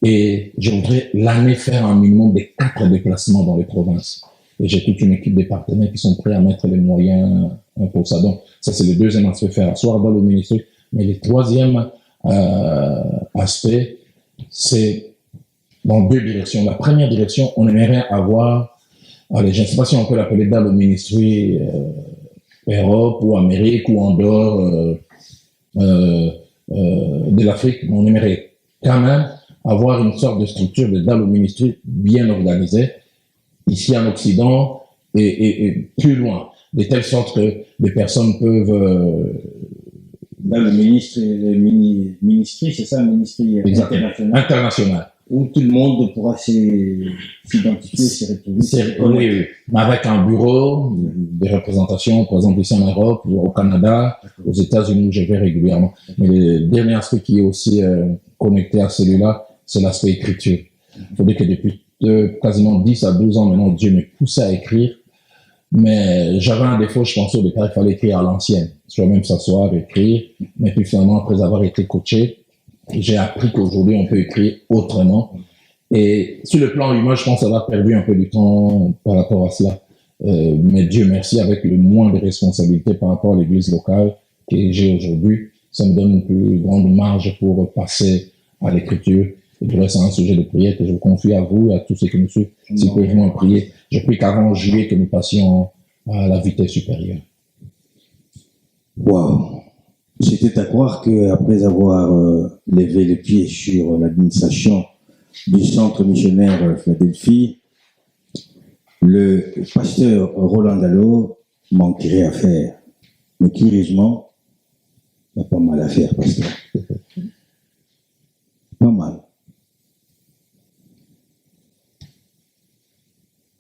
Et je voudrais l'année faire un minimum de 4 déplacements dans les provinces. Et j'ai toute une équipe de partenaires qui sont prêts à mettre les moyens pour ça. Donc, ça, c'est le deuxième aspect, faire asseoir dans le ministère. Mais le troisième aspect, c'est dans 2 directions. La première direction, on aimerait avoir, allez, je ne sais pas si on peut l'appeler dans le ministère Europe ou Amérique ou en dehors de l'Afrique, mais on aimerait quand même avoir une sorte de structure dans le ministère bien organisée, ici en Occident et plus loin, de telle sorte que les personnes peuvent... Dans le ministère, c'est ça, le ministère international. Où tout le monde pourra s'identifier, s'y retrouver. Oui, mais avec un bureau de représentation, par exemple ici en Europe, au Canada, aux États-Unis, où je vais régulièrement. Mais le dernier aspect qui est aussi connecté à celui-là, c'est l'aspect écriture. Il faut dire que depuis quasiment 10 à 12 ans maintenant, Dieu me poussait à écrire. Mais j'avais un défaut, je pensais au départ qu'il fallait écrire à l'ancienne. Soit même s'asseoir, écrire. Mais puis finalement, après avoir été coaché, j'ai appris qu'aujourd'hui, on peut écrire autrement. Et sur le plan humain, je pense qu'on a perdu un peu du temps par rapport à cela. Mais Dieu merci, avec le moins de responsabilités par rapport à l'église locale que j'ai aujourd'hui, ça me donne une plus grande marge pour passer à l'écriture. Et du reste, c'est un sujet de prière que je vous confie à vous et à tous ceux qui nous suivent. Si vous pouvez vraiment prier. Je prie qu'avant juillet, que nous passions à la vitesse supérieure. Waouh! C'était à croire qu'après avoir levé les pieds sur l'administration du centre missionnaire Philadelphie, le pasteur Roland Dallot manquerait à faire. Mais curieusement, il y a pas mal à faire, pasteur. Pas mal.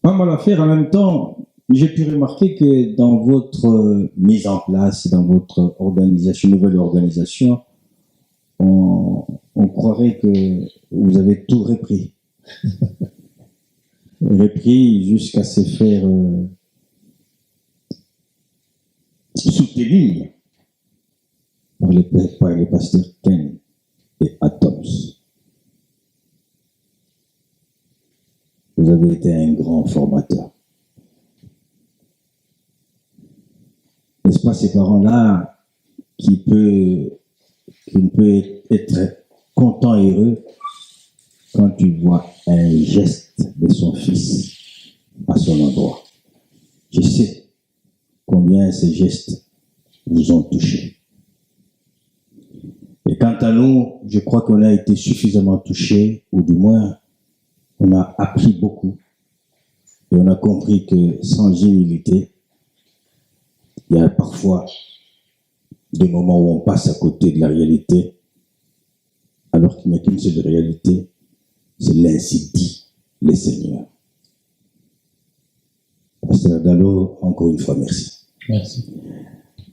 Pas mal à faire. En même temps, j'ai pu remarquer que dans votre mise en place, dans votre organisation, nouvelle organisation, on croirait que vous avez tout repris. Repris jusqu'à se faire soutenir par les pasteurs Ken et Atoms. Vous avez été un grand formateur. N'est-ce pas ces parents-là qui ne peut être content et heureux quand tu vois un geste de son fils à son endroit. Je sais combien ces gestes vous ont touché. Et quant à nous, je crois qu'on a été suffisamment touchés, ou du moins, on a appris beaucoup. Et on a compris que sans humilité, il y a parfois des moments où on passe à côté de la réalité, alors qu'il n'y a qu'une seule réalité, c'est l'ainsi dit le Seigneur. Pasteur Dallot, encore une fois, merci. Merci.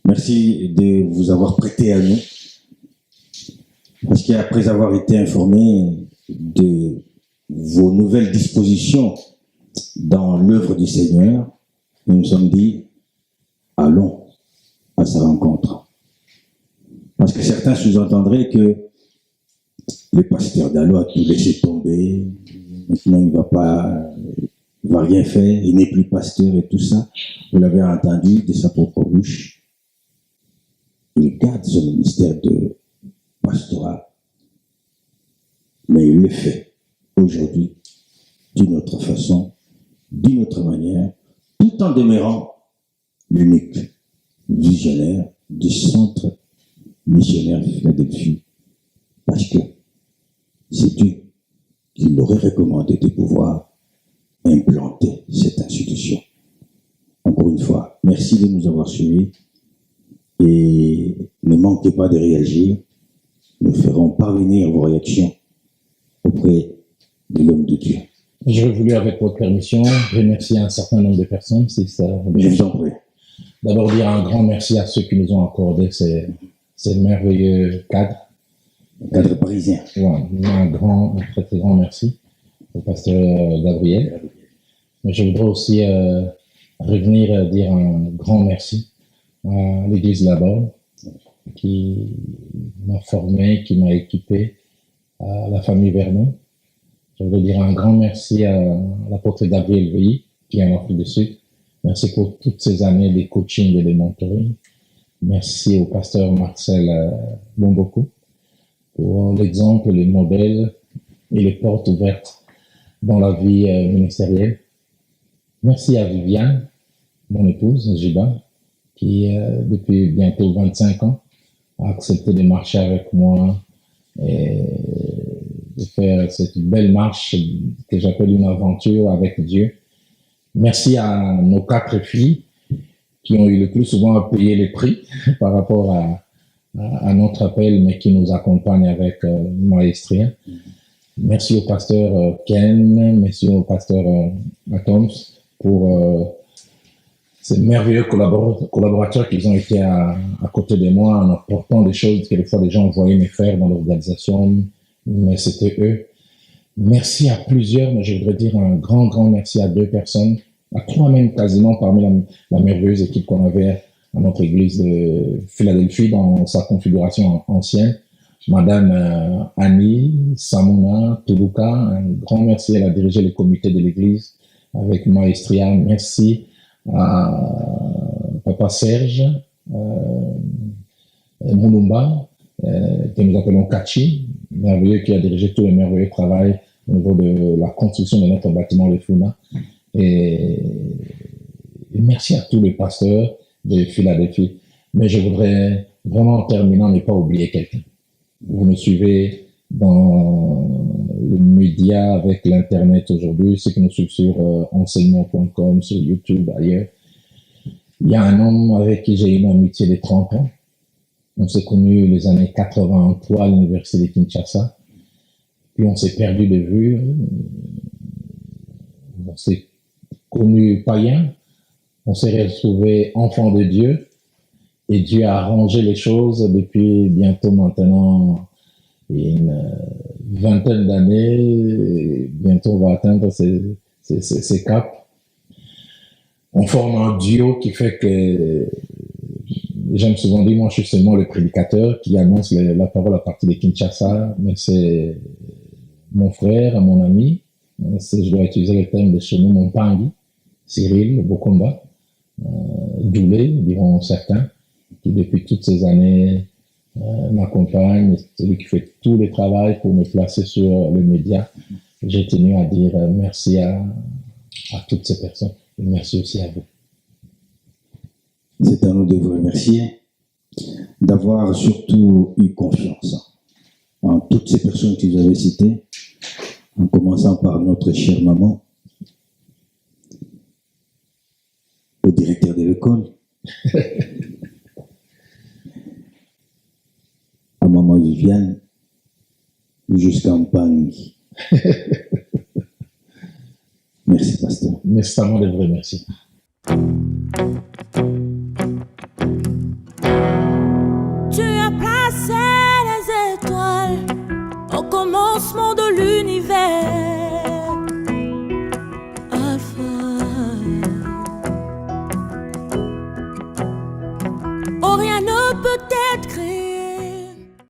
Merci de vous avoir prêté à nous, parce qu'après avoir été informé de vos nouvelles dispositions dans l'œuvre du Seigneur, nous nous sommes dit, allons à sa rencontre. Parce que certains sous-entendraient que le pasteur Dallot a tout laissé tomber, maintenant il ne va rien faire, il n'est plus pasteur et tout ça. Vous l'avez entendu de sa propre bouche. Il garde son ministère de pastorat, mais il le fait aujourd'hui d'une autre façon, d'une autre manière, tout en demeurant l'unique visionnaire du centre missionnaire Philadelphie, parce que c'est Dieu qui l'aurait recommandé de pouvoir implanter cette institution. Encore une fois, merci de nous avoir suivis et ne manquez pas de réagir. Nous ferons parvenir vos réactions auprès de l'homme de Dieu. J'aurais voulu, avec votre permission, remercier un certain nombre de personnes, si ça... Je vous en prie. D'abord dire un grand merci à ceux qui nous ont accordé ces ces merveilleux cadres. Cadre parisien. Ouais, un très très grand merci au pasteur Gabriel. Mais je voudrais aussi revenir dire un grand merci à l'église là-bas qui m'a formé, qui m'a équipé, à la famille Vernon. Je voudrais dire un grand merci à l'apôtre Gabriel Veilly qui est en Afrique du Sud. Merci pour toutes ces années de coaching et de mentoring. Merci au pasteur Marcel Bomboku pour l'exemple, les modèles et les portes ouvertes dans la vie ministérielle. Merci à Viviane, mon épouse, Jiba, qui depuis bientôt 25 ans a accepté de marcher avec moi et de faire cette belle marche que j'appelle une aventure avec Dieu. Merci à nos 4 filles qui ont eu le plus souvent à payer les prix par rapport à notre appel, mais qui nous accompagnent avec maestria. Merci au pasteur Ken, merci au pasteur Atoms pour ces merveilleux collaborateurs qui ont été à côté de moi en apportant des choses que des fois les gens voyaient me faire dans l'organisation, mais c'était eux. Merci à plusieurs, mais je voudrais dire un grand merci à 2 personnes, à 3 même quasiment parmi la merveilleuse équipe qu'on avait à notre église de Philadelphie dans sa configuration ancienne. Madame Annie Samuna Tuluka, un grand merci, elle a dirigé le comité de l'église avec maestria. Merci à Papa Serge Moulumba, que nous appelons Kachi, merveilleux, qui a dirigé tout le merveilleux travail au niveau de la construction de notre bâtiment de Funa. Et merci à tous les pasteurs de Philadelphie. Mais je voudrais vraiment, en terminant, ne pas oublier quelqu'un. Vous me suivez dans le média avec l'Internet aujourd'hui, ceux qui nous suivent sur enseignement.com, sur YouTube, ailleurs. Il y a un homme avec qui j'ai une amitié de 30 ans. On s'est connus les années 83 à l'université de Kinshasa. Puis on s'est perdu de vue. On s'est connus païens. On s'est retrouvés enfants de Dieu. Et Dieu a arrangé les choses depuis bientôt maintenant une vingtaine d'années. Bientôt on va atteindre ces caps. On forme un duo qui fait que, j'aime souvent dire, moi je suis seulement le prédicateur qui annonce la parole à partir de Kinshasa, mais c'est mon frère, mon ami, je dois utiliser le terme de chez nous, mon pangui, Cyril Bokomba, Doulé, diront certains, qui depuis toutes ces années m'accompagne, c'est lui qui fait tout le travail pour me placer sur le média. J'ai tenu à dire merci à toutes ces personnes et merci aussi à vous. C'est à nous de vous remercier, d'avoir surtout eu confiance en toutes ces personnes que vous avez citées, en commençant par notre chère maman, au directeur de l'école, à maman Viviane, jusqu'à Mpani. Merci, pasteur. Mais c'est à moi de vous remercier.